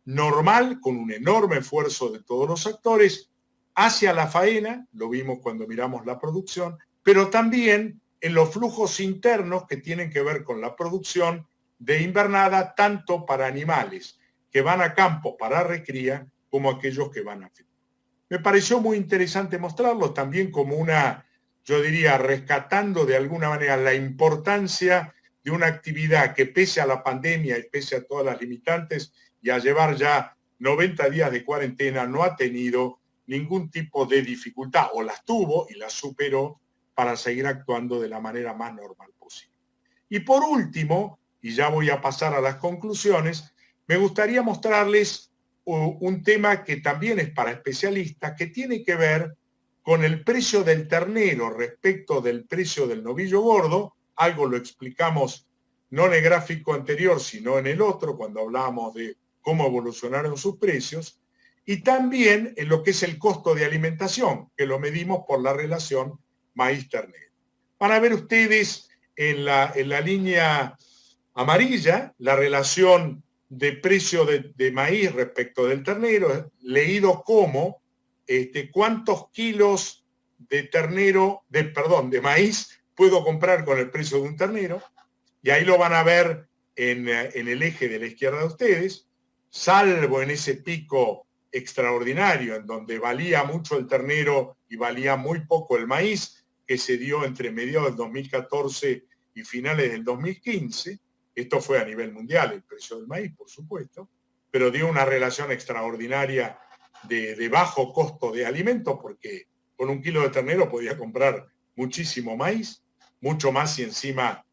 normal, con un enorme esfuerzo de todos los actores, hacia la faena, lo vimos cuando miramos la producción, pero también en los flujos internos que tienen que ver con la producción de invernada, tanto para animales que van a campo para recría, como aquellos que van a fin. Me pareció muy interesante mostrarlo también como una, yo diría, rescatando de alguna manera la importancia de una actividad que pese a la pandemia y pese a todas las limitantes y a llevar ya 90 días de cuarentena, no ha tenido ningún tipo de dificultad, o las tuvo y las superó para seguir actuando de la manera más normal posible. Y por último, y ya voy a pasar a las conclusiones, me gustaría mostrarles un tema que también es para especialistas, que tiene que ver con el precio del ternero respecto del precio del novillo gordo. Algo lo explicamos no en el gráfico anterior, sino en el otro, cuando hablábamos de cómo evolucionaron sus precios, y también en lo que es el costo de alimentación, que lo medimos por la relación maíz-ternero. Van a ver ustedes en la línea amarilla la relación de precio de maíz respecto del ternero, leído como cuántos kilos de de maíz puedo comprar con el precio de un ternero, y ahí lo van a ver en el eje de la izquierda de ustedes, salvo en ese pico extraordinario en donde valía mucho el ternero y valía muy poco el maíz, que se dio entre mediados del 2014 y finales del 2015. Esto fue a nivel mundial, el precio del maíz, por supuesto, pero dio una relación extraordinaria de bajo costo de alimentos, porque con un kilo de ternero podía comprar muchísimo maíz, mucho más si encima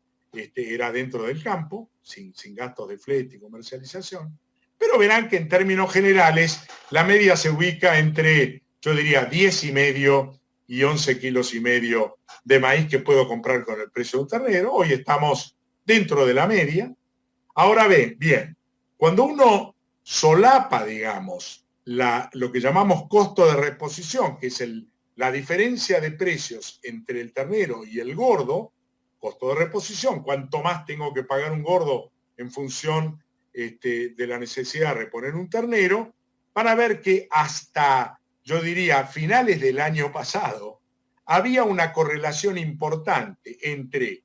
era dentro del campo, sin gastos de flete y comercialización. Pero verán que en términos generales la media se ubica entre, yo diría, 10,5 y 11,5 kilos de maíz que puedo comprar con el precio de un ternero. Hoy estamos dentro de la media. Ahora bien, cuando uno solapa, digamos, lo que llamamos costo de reposición, que es la diferencia de precios entre el ternero y el gordo, costo de reposición, cuánto más tengo que pagar un gordo en función de la necesidad de reponer un ternero, van a ver que hasta, yo diría, finales del año pasado, había una correlación importante entre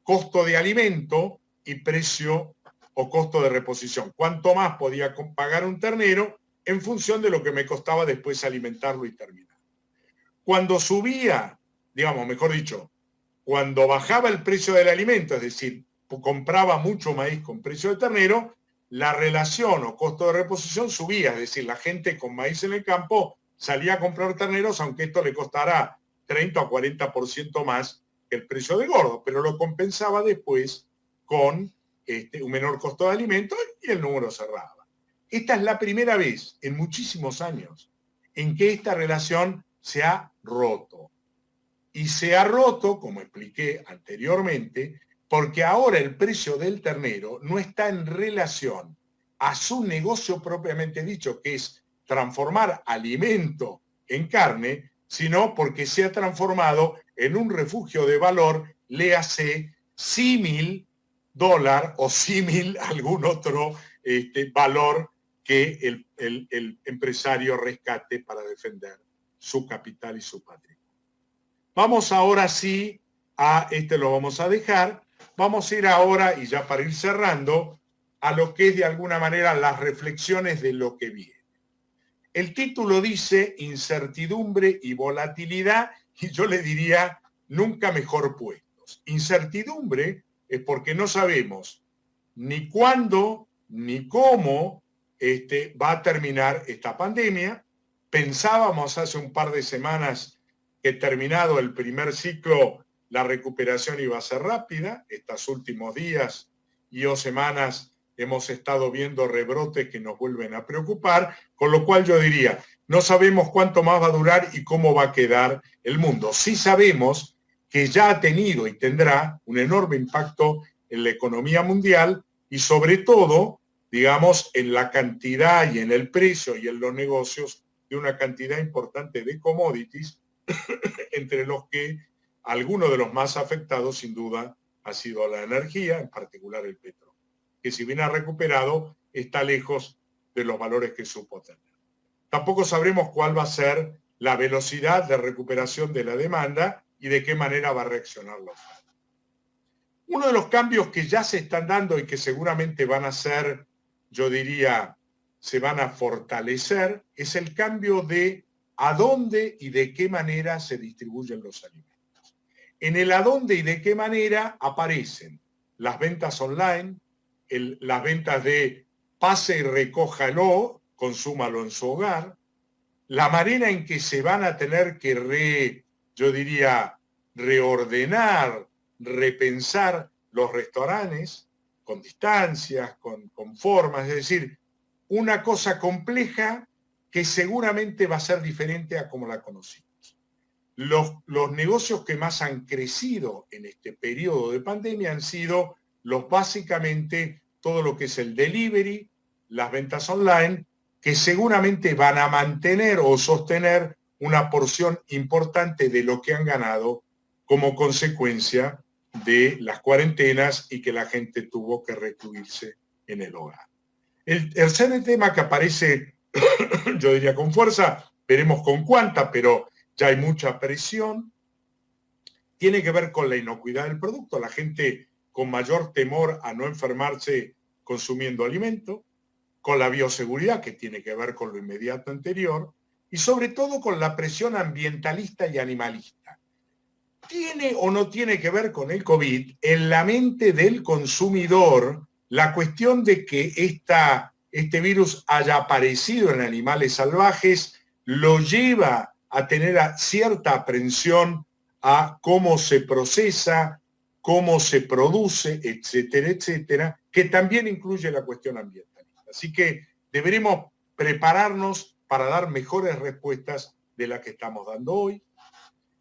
costo de alimento y precio o costo de reposición. Cuánto más podía pagar un ternero en función de lo que me costaba después alimentarlo y terminar. Cuando subía, digamos, mejor dicho, cuando bajaba el precio del alimento, es decir, compraba mucho maíz con precio de ternero, la relación o costo de reposición subía, es decir, la gente con maíz en el campo salía a comprar terneros, aunque esto le costará 30 o 40% más que el precio de gordo, pero lo compensaba después con un menor costo de alimentos y el número cerraba. Esta es la primera vez en muchísimos años en que esta relación se ha roto. Y se ha roto, como expliqué anteriormente, porque ahora el precio del ternero no está en relación a su negocio propiamente dicho, que es transformar alimento en carne, sino porque se ha transformado en un refugio de valor, léase símil dólar o símil algún otro valor que el empresario rescate para defender su capital y su patrimonio. Vamos ahora sí a, lo vamos a dejar, vamos a ir ahora, y ya para ir cerrando, a lo que es de alguna manera las reflexiones de lo que viene. El título dice incertidumbre y volatilidad, y yo le diría nunca mejor puestos. Incertidumbre es porque no sabemos ni cuándo ni cómo va a terminar esta pandemia. Pensábamos hace un par de semanas que terminado el primer ciclo, la recuperación iba a ser rápida. Estos últimos días y o semanas hemos estado viendo rebrotes que nos vuelven a preocupar, con lo cual yo diría, no sabemos cuánto más va a durar y cómo va a quedar el mundo. Sí sabemos que ya ha tenido y tendrá un enorme impacto en la economía mundial y sobre todo, digamos, en la cantidad y en el precio y en los negocios de una cantidad importante de commodities, entre los que algunos de los más afectados sin duda ha sido la energía, en particular el petróleo, que si bien ha recuperado, está lejos de los valores que supo tener. Tampoco sabremos cuál va a ser la velocidad de recuperación de la demanda y de qué manera va a reaccionar la oferta. Uno de los cambios que ya se están dando y que seguramente van a ser, yo diría, se van a fortalecer, es el cambio de a dónde y de qué manera se distribuyen los alimentos. En el a dónde y de qué manera aparecen las ventas online, las ventas de pase y recójalo, consúmalo en su hogar, la manera en que se van a tener que yo diría, reordenar, repensar los restaurantes con distancias, con formas, es decir, una cosa compleja que seguramente va a ser diferente a como la conocimos. Los negocios que más han crecido en este periodo de pandemia han sido básicamente todo lo que es el delivery, las ventas online, que seguramente van a mantener o sostener una porción importante de lo que han ganado como consecuencia de las cuarentenas y que la gente tuvo que recluirse en el hogar. El tercer tema que aparece, yo diría con fuerza, veremos con cuánta, pero ya hay mucha presión, tiene que ver con la inocuidad del producto, la gente con mayor temor a no enfermarse consumiendo alimento, con la bioseguridad, que tiene que ver con lo inmediato anterior, y sobre todo con la presión ambientalista y animalista. ¿Tiene o no tiene que ver con el COVID en la mente del consumidor la cuestión de que este virus haya aparecido en animales salvajes, lo lleva a tener cierta aprensión a cómo se procesa, cómo se produce, etcétera, etcétera, que también incluye la cuestión ambientalista? Así que deberemos prepararnos para dar mejores respuestas de las que estamos dando hoy.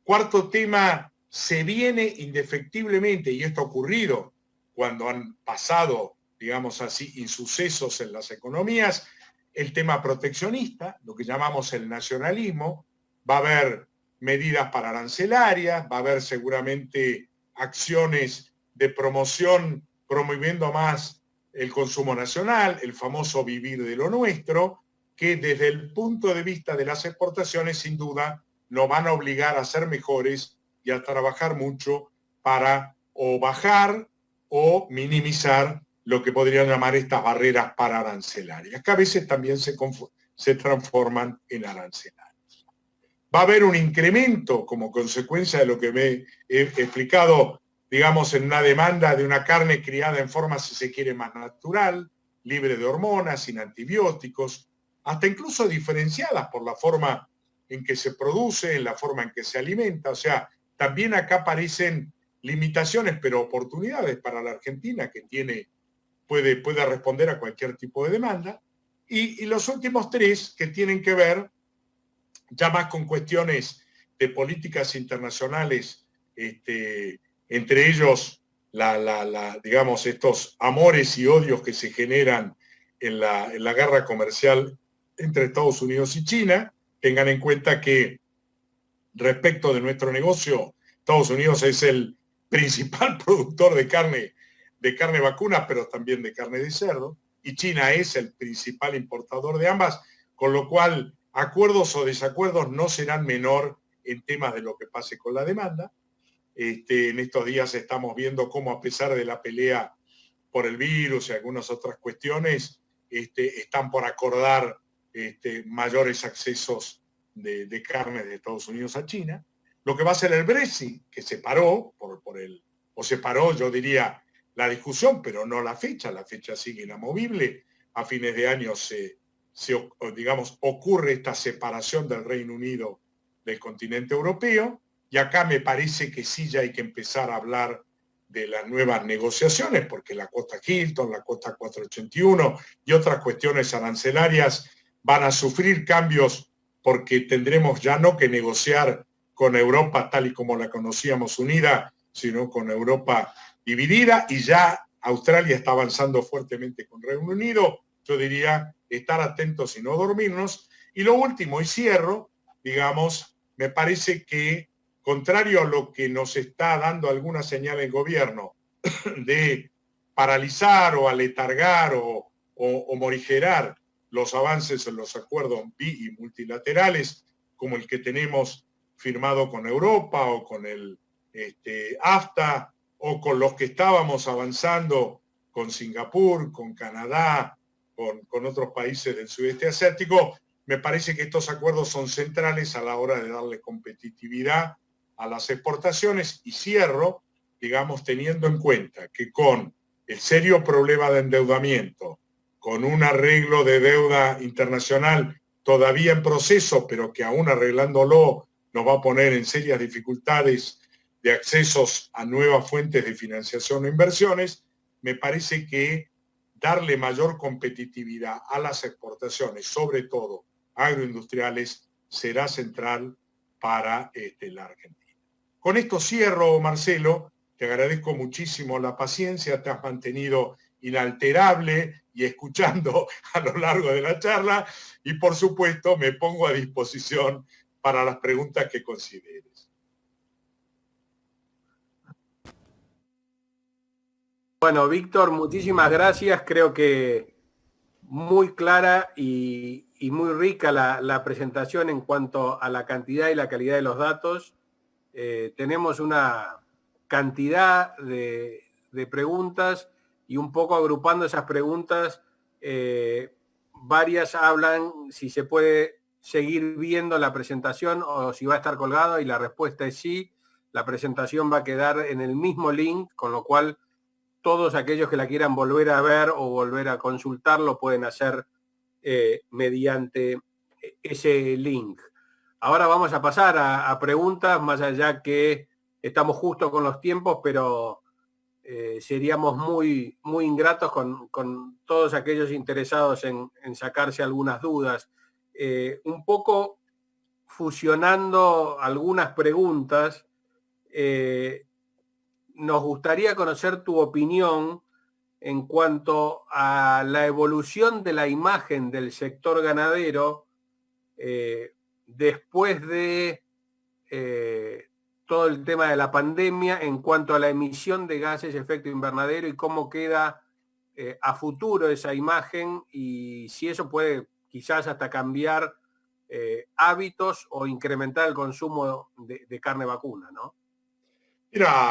Cuarto tema, se viene indefectiblemente, y esto ha ocurrido cuando han pasado, digamos así, insucesos en las economías, el tema proteccionista, lo que llamamos el nacionalismo. Va a haber medidas para arancelarias, va a haber seguramente acciones de promoción promoviendo más el consumo nacional, el famoso vivir de lo nuestro, que desde el punto de vista de las exportaciones sin duda nos van a obligar a ser mejores y a trabajar mucho para o bajar o minimizar lo que podrían llamar estas barreras para arancelarias, que a veces también se transforman en arancelarias. Va a haber un incremento como consecuencia de lo que me he explicado, digamos, en una demanda de una carne criada en forma, si se quiere, más natural, libre de hormonas, sin antibióticos, hasta incluso diferenciadas por la forma en que se produce, en la forma en que se alimenta. O sea, también acá aparecen limitaciones, pero oportunidades para la Argentina, que puede responder a cualquier tipo de demanda. Y los últimos tres, que tienen que ver ya más con cuestiones de políticas internacionales, entre ellos, digamos, estos amores y odios que se generan en la guerra comercial entre Estados Unidos y China. Tengan en cuenta que respecto de nuestro negocio, Estados Unidos es el principal productor de carne vacuna, pero también de carne de cerdo, y China es el principal importador de ambas, con lo cual acuerdos o desacuerdos no serán menor en temas de lo que pase con la demanda. En estos días estamos viendo cómo, a pesar de la pelea por el virus y algunas otras cuestiones, están por acordar mayores accesos de carne de Estados Unidos a China. Lo que va a ser el Brexit, que se paró yo diría, la discusión, pero no la fecha sigue inamovible. A fines de año digamos, ocurre esta separación del Reino Unido del continente europeo, y acá me parece que sí ya hay que empezar a hablar de las nuevas negociaciones, porque la cuota Hilton, la cuota 481 y otras cuestiones arancelarias van a sufrir cambios, porque tendremos ya no que negociar con Europa tal y como la conocíamos unida, sino con Europa dividida, y ya Australia está avanzando fuertemente con Reino Unido. Yo diría estar atentos y no dormirnos. Y lo último, y cierro, digamos, me parece que, contrario a lo que nos está dando alguna señal el gobierno de paralizar o aletargar o morigerar los avances en los acuerdos bi y multilaterales, como el que tenemos firmado con Europa o con el AFTA, o con los que estábamos avanzando con Singapur, con Canadá, con otros países del sudeste asiático. Me parece que estos acuerdos son centrales a la hora de darle competitividad a las exportaciones. Y cierro, digamos, teniendo en cuenta que con el serio problema de endeudamiento, con un arreglo de deuda internacional todavía en proceso, pero que aún arreglándolo nos va a poner en serias dificultades de accesos a nuevas fuentes de financiación o inversiones, me parece que darle mayor competitividad a las exportaciones, sobre todo agroindustriales, será central para la Argentina. Con esto cierro, Marcelo. Te agradezco muchísimo la paciencia, te has mantenido inalterable y escuchando a lo largo de la charla, y por supuesto me pongo a disposición para las preguntas que consideres. Bueno, Víctor, muchísimas gracias. Creo que muy clara y muy rica la presentación en cuanto a la cantidad y la calidad de los datos. Tenemos una cantidad de preguntas, y un poco agrupando esas preguntas, varias hablan si se puede seguir viendo la presentación o si va a estar colgado, y la respuesta es sí. La presentación va a quedar en el mismo link, con lo cual todos aquellos que la quieran volver a ver o volver a consultar lo pueden hacer mediante ese link. Ahora vamos a pasar a preguntas, más allá que estamos justo con los tiempos, pero seríamos muy, muy ingratos con todos aquellos interesados en sacarse algunas dudas. Un poco fusionando algunas preguntas, nos gustaría conocer tu opinión en cuanto a la evolución de la imagen del sector ganadero después de todo el tema de la pandemia, en cuanto a la emisión de gases de efecto invernadero, y cómo queda a futuro esa imagen, y si eso puede quizás hasta cambiar hábitos o incrementar el consumo de carne vacuna, ¿no?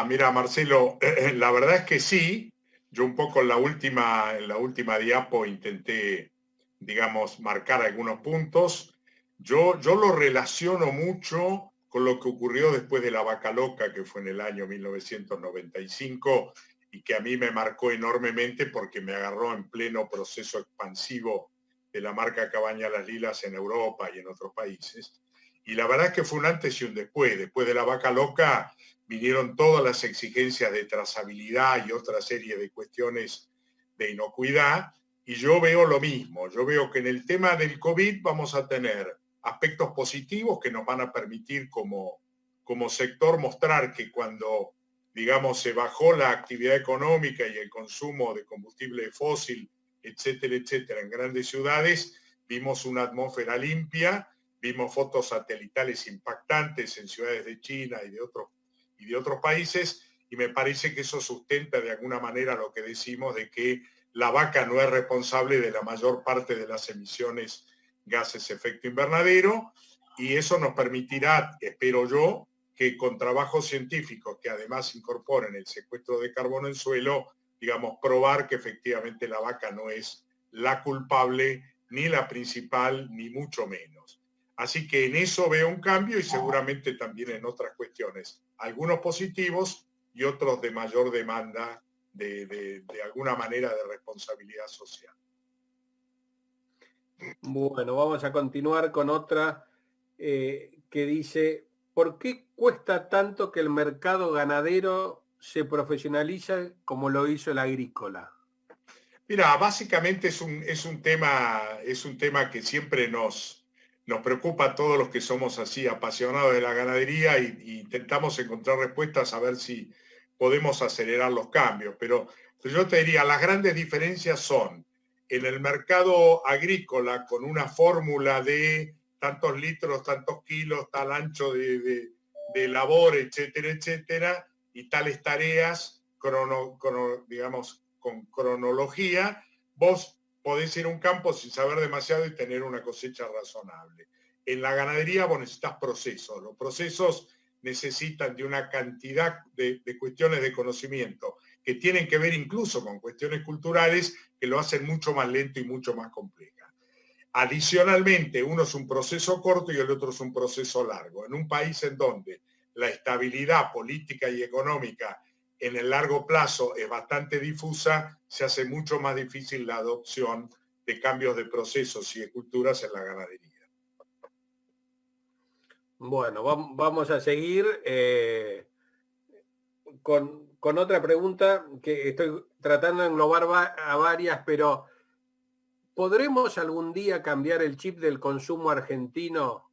Mira, Marcelo, la verdad es que sí. Yo un poco en la última diapo intenté, digamos, marcar algunos puntos. Yo lo relaciono mucho con lo que ocurrió después de la vaca loca, que fue en el año 1995, y que a mí me marcó enormemente porque me agarró en pleno proceso expansivo de la marca Cabaña Las Lilas en Europa y en otros países. Y la verdad es que fue un antes y un después. Después de la vaca loca vinieron todas las exigencias de trazabilidad y otra serie de cuestiones de inocuidad. Y yo veo lo mismo. Yo veo que en el tema del COVID vamos a tener aspectos positivos que nos van a permitir como sector mostrar que cuando, digamos, se bajó la actividad económica y el consumo de combustible fósil, etcétera, etcétera, en grandes ciudades, vimos una atmósfera limpia, vimos fotos satelitales impactantes en ciudades de China y de otros países, y me parece que eso sustenta de alguna manera lo que decimos de que la vaca no es responsable de la mayor parte de las emisiones gases efecto invernadero, y eso nos permitirá, espero yo, que con trabajos científicos que además incorporen el secuestro de carbono en suelo, digamos, probar que efectivamente la vaca no es la culpable, ni la principal, ni mucho menos. Así que en eso veo un cambio y seguramente también en otras cuestiones. Algunos positivos y otros de mayor demanda de alguna manera de responsabilidad social. Bueno, vamos a continuar con otra que dice, ¿por qué cuesta tanto que el mercado ganadero se profesionalice como lo hizo el agrícola? Mira, básicamente es un tema que siempre nos preocupa a todos los que somos así apasionados de la ganadería y intentamos encontrar respuestas a ver si podemos acelerar los cambios. Pero yo te diría, las grandes diferencias son en el mercado agrícola con una fórmula de tantos litros, tantos kilos, tal ancho de labor, etcétera, etcétera, y tales tareas, digamos, con cronología, vos podés ir a un campo sin saber demasiado y tener una cosecha razonable. En la ganadería vos necesitas procesos. Los procesos necesitan de una cantidad de cuestiones de conocimiento que tienen que ver incluso con cuestiones culturales que lo hacen mucho más lento y mucho más compleja. Adicionalmente, uno es un proceso corto y el otro es un proceso largo. En un país en donde la estabilidad política y económica en el largo plazo es bastante difusa, se hace mucho más difícil la adopción de cambios de procesos y de culturas en la ganadería. Bueno, vamos a seguir con otra pregunta que estoy tratando de englobar a varias, pero ¿podremos algún día cambiar el chip del consumo argentino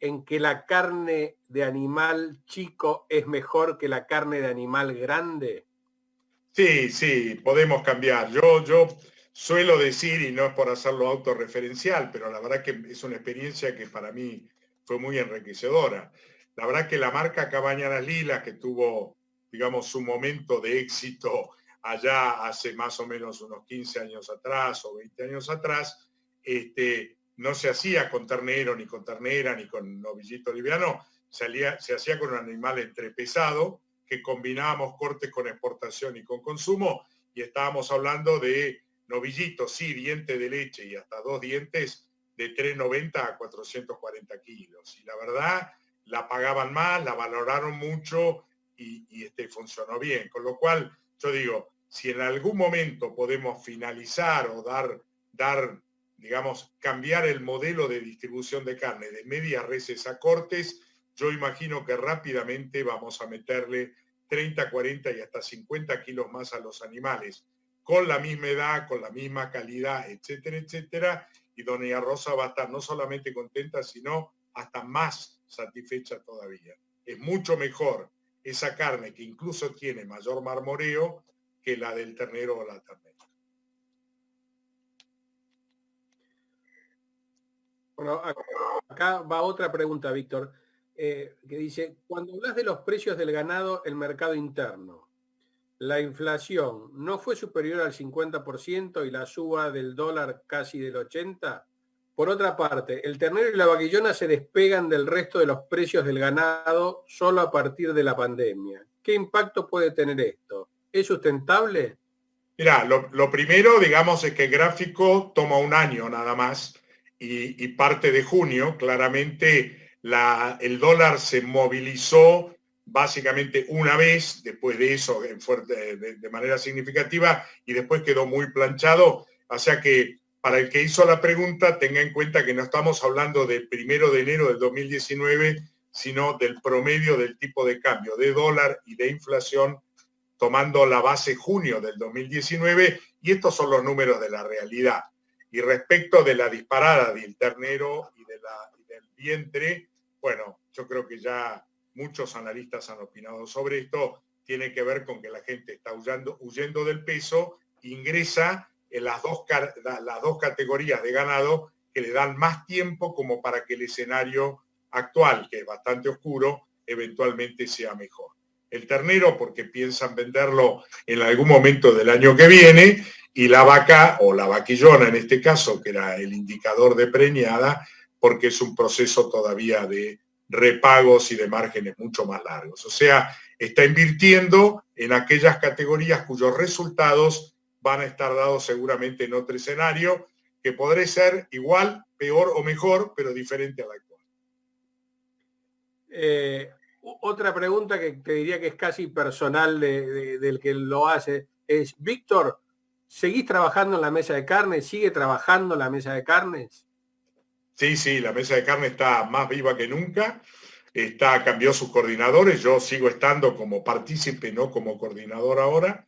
en que la carne de animal chico es mejor que la carne de animal grande? Sí, podemos cambiar. Yo suelo decir, y no es por hacerlo autorreferencial, pero la verdad que es una experiencia que para mí fue muy enriquecedora. La verdad que la marca Cabaña Las Lilas, que tuvo, digamos, su momento de éxito allá hace más o menos unos 15 años atrás o 20 años atrás, no se hacía con ternero, ni con ternera, ni con novillito liviano, se hacía con un animal entrepesado, que combinábamos cortes con exportación y con consumo, y estábamos hablando de novillitos, sí, diente de leche y hasta 2 dientes de 390 a 440 kilos. Y la verdad, la pagaban más, la valoraron mucho y funcionó bien. Con lo cual, yo digo, si en algún momento podemos finalizar o dar, digamos, cambiar el modelo de distribución de carne de medias reses a cortes, yo imagino que rápidamente vamos a meterle 30, 40 y hasta 50 kilos más a los animales, con la misma edad, con la misma calidad, etcétera, etcétera, y doña Rosa va a estar no solamente contenta, sino hasta más satisfecha todavía. Es mucho mejor esa carne que incluso tiene mayor marmoreo que la del ternero o la ternera. Bueno, acá va otra pregunta, Víctor, que dice, cuando hablas de los precios del ganado en mercado interno, ¿la inflación no fue superior al 50% y la suba del dólar casi del 80%? Por otra parte, el ternero y la vaquillona se despegan del resto de los precios del ganado solo a partir de la pandemia. ¿Qué impacto puede tener esto? ¿Es sustentable? Mira, lo primero, digamos, es que el gráfico toma un año nada más y parte de junio. Claramente el dólar se movilizó básicamente una vez, después de eso de manera significativa, y después quedó muy planchado. O sea que para el que hizo la pregunta, tenga en cuenta que no estamos hablando del 1 de enero del 2019, sino del promedio del tipo de cambio de dólar y de inflación, tomando la base junio del 2019, y estos son los números de la realidad. Y respecto de la disparada del ternero y del vientre, bueno, yo creo que ya muchos analistas han opinado sobre esto, tiene que ver con que la gente está huyendo del peso, ingresa en las dos categorías de ganado que le dan más tiempo como para que el escenario actual, que es bastante oscuro, eventualmente sea mejor. El ternero porque piensan venderlo en algún momento del año que viene, y la vaca, o la vaquillona en este caso, que era el indicador de preñada, porque es un proceso todavía de repagos y de márgenes mucho más largos. O sea, está invirtiendo en aquellas categorías cuyos resultados van a estar dados seguramente en otro escenario, que podrá ser igual, peor o mejor, pero diferente al actual. Otra pregunta que te diría que es casi personal del que lo hace es, Víctor, ¿seguís trabajando en la mesa de carnes? ¿Sigue trabajando en la mesa de carnes? Sí, la mesa de carne está más viva que nunca. Cambió sus coordinadores. Yo sigo estando como partícipe, no como coordinador ahora.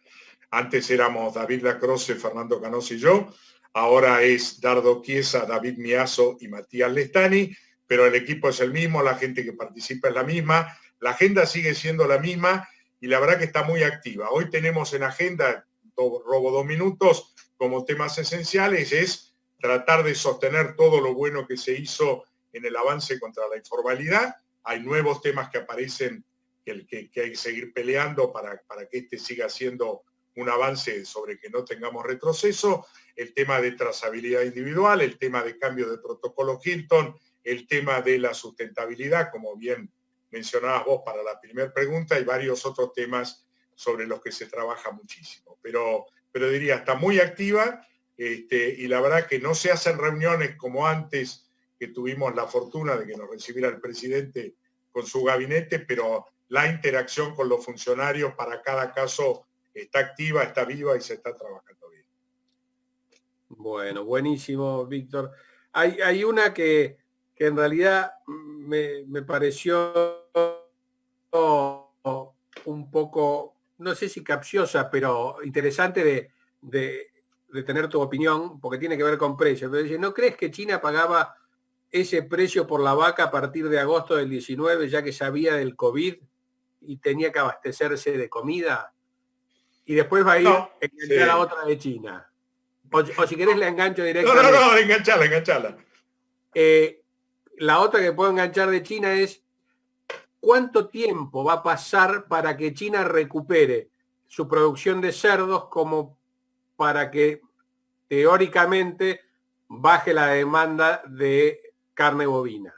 Antes éramos David Lacroce, Fernando Canosa y yo. Ahora es Dardo Chiesa, David Miazo y Matías Lestani, pero el equipo es el mismo, la gente que participa es la misma, la agenda sigue siendo la misma y la verdad que está muy activa. Hoy tenemos en agenda, robo 2 minutos, como temas esenciales, es tratar de sostener todo lo bueno que se hizo en el avance contra la informalidad. Hay nuevos temas que aparecen que hay que seguir peleando para que este siga siendo un avance sobre que no tengamos retroceso, el tema de trazabilidad individual, el tema de cambio de protocolo Hilton, el tema de la sustentabilidad, como bien mencionabas vos para la primera pregunta, y varios otros temas sobre los que se trabaja muchísimo. Pero diría, está muy activa, y la verdad que no se hacen reuniones como antes, que tuvimos la fortuna de que nos recibiera el presidente con su gabinete, pero la interacción con los funcionarios para cada caso está activa, está viva y se está trabajando bien. Bueno, buenísimo, Víctor. Hay una que en realidad me pareció un poco, no sé si capciosa, pero interesante de tener tu opinión, porque tiene que ver con precios. Pero dice, ¿no crees que China pagaba ese precio por la vaca a partir de agosto del 19, ya que sabía del COVID y tenía que abastecerse de comida? Y después va a ir a enganchar a otra de China. O si querés le engancho directamente. No, enganchala. La otra que puedo enganchar de China es, ¿cuánto tiempo va a pasar para que China recupere su producción de cerdos como para que teóricamente baje la demanda de carne bovina?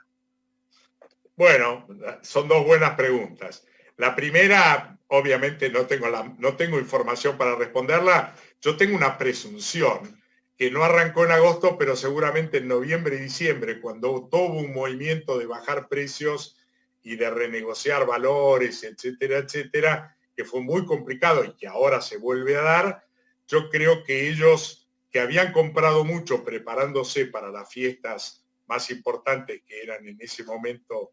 Bueno, son dos buenas preguntas. La primera, obviamente no tengo información para responderla. Yo tengo una presunción que no arrancó en agosto, pero seguramente en noviembre y diciembre, cuando tuvo un movimiento de bajar precios y de renegociar valores, etcétera, que fue muy complicado y que ahora se vuelve a dar. Yo creo que ellos, que habían comprado mucho preparándose para las fiestas más importantes que eran en ese momento,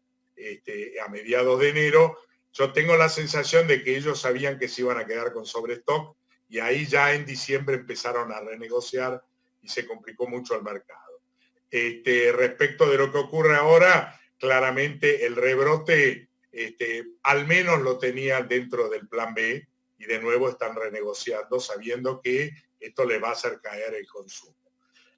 a mediados de enero, yo tengo la sensación de que ellos sabían que se iban a quedar con sobrestock, y ahí ya en diciembre empezaron a renegociar y se complicó mucho el mercado. Respecto de lo que ocurre ahora, claramente el rebrote al menos lo tenían dentro del plan B, y de nuevo están renegociando sabiendo que esto le va a hacer caer el consumo.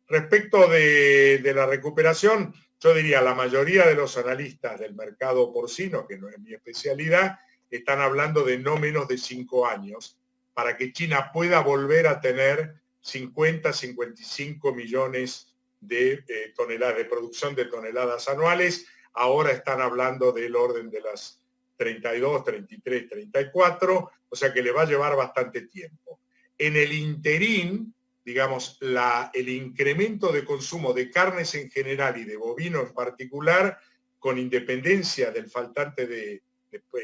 Respecto de la recuperación, yo diría la mayoría de los analistas del mercado porcino, que no es mi especialidad, están hablando de no menos de 5 años para que China pueda volver a tener 50, 55 millones de toneladas de producción de toneladas anuales. Ahora están hablando del orden de las 32, 33, 34, o sea que le va a llevar bastante tiempo. En el interín, digamos, el incremento de consumo de carnes en general y de bovino en particular, con independencia del faltante de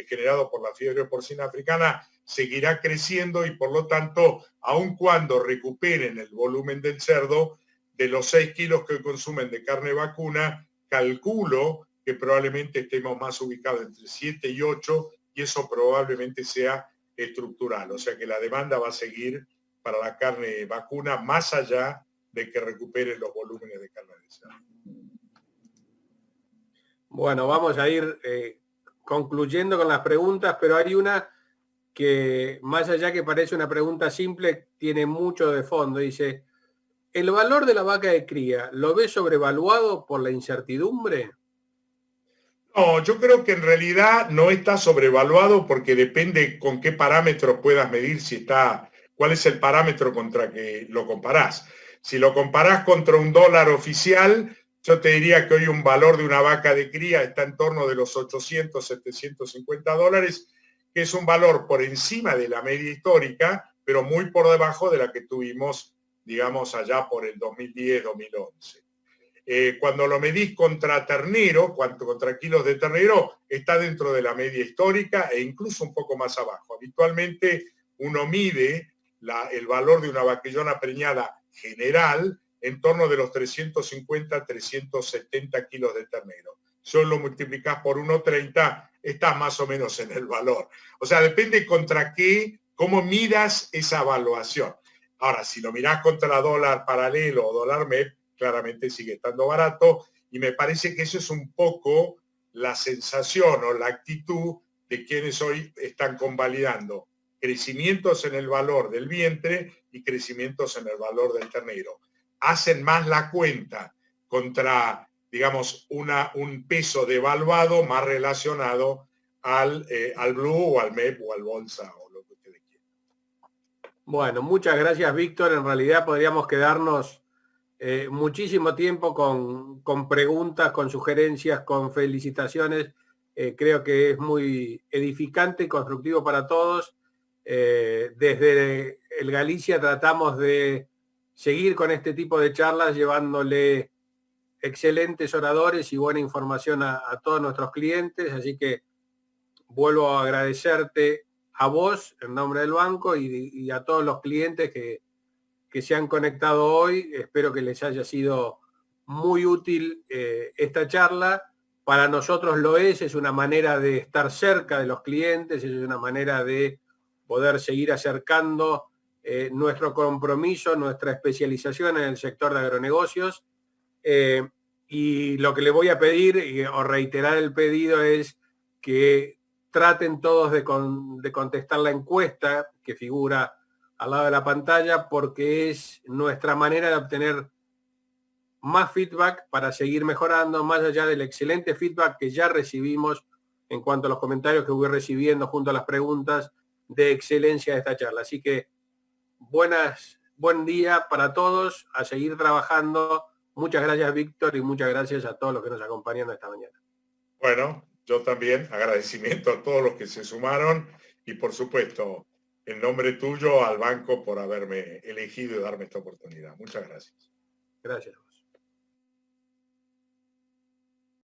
generado por la fiebre porcina africana seguirá creciendo y por lo tanto, aun cuando recuperen el volumen del cerdo, de los 6 kilos que consumen de carne vacuna, calculo que probablemente estemos más ubicados entre 7 y 8 y eso probablemente sea estructural. O sea que la demanda va a seguir para la carne vacuna más allá de que recuperen los volúmenes de carne de cerdo. Bueno, vamos a ir concluyendo con las preguntas, pero hay una que, más allá que parece una pregunta simple, tiene mucho de fondo. Dice, ¿el valor de la vaca de cría lo ves sobrevaluado por la incertidumbre? No, yo creo que en realidad no está sobrevaluado porque depende con qué parámetros puedas medir cuál es el parámetro contra que lo comparás. Si lo comparás contra un dólar oficial, yo te diría que hoy un valor de una vaca de cría está en torno de los 800, 750 dólares, que es un valor por encima de la media histórica, pero muy por debajo de la que tuvimos, digamos, allá por el 2010, 2011. Cuando lo medís contra ternero, contra kilos de ternero, está dentro de la media histórica e incluso un poco más abajo. Habitualmente uno mide el valor de una vaquillona preñada general en torno de los 350, 370 kilos de ternero. Si lo multiplicás por 1,30, estás más o menos en el valor. O sea, depende contra qué, cómo midas esa evaluación. Ahora, si lo mirás contra dólar paralelo o dólar MEP, claramente sigue estando barato y me parece que eso es un poco la sensación o la actitud de quienes hoy están convalidando crecimientos en el valor del vientre y crecimientos en el valor del ternero. Hacen más la cuenta contra, digamos, un peso devaluado más relacionado al blue o al MEP o al bolsa o lo que ustedes quieran. Bueno, muchas gracias, Víctor. En realidad podríamos quedarnos muchísimo tiempo con preguntas, con sugerencias, con felicitaciones. Creo que es muy edificante y constructivo para todos. Desde el Galicia tratamos de seguir con este tipo de charlas, llevándole excelentes oradores y buena información a todos nuestros clientes. Así que vuelvo a agradecerte a vos en nombre del banco y a todos los clientes que se han conectado hoy. Espero que les haya sido muy útil esta charla. Para nosotros lo es una manera de estar cerca de los clientes, es una manera de poder seguir acercando nuestro compromiso, nuestra especialización en el sector de agronegocios. Y lo que le voy a pedir, o reiterar el pedido, es que traten todos de contestar la encuesta que figura al lado de la pantalla, porque es nuestra manera de obtener más feedback para seguir mejorando, más allá del excelente feedback que ya recibimos en cuanto a los comentarios que voy recibiendo junto a las preguntas de excelencia de esta charla. Así que buen día para todos, a seguir trabajando. Muchas gracias, Víctor, y muchas gracias a todos los que nos acompañan esta mañana. Bueno, yo también agradecimiento a todos los que se sumaron y por supuesto en nombre tuyo al banco por haberme elegido y darme esta oportunidad. Muchas gracias. Gracias.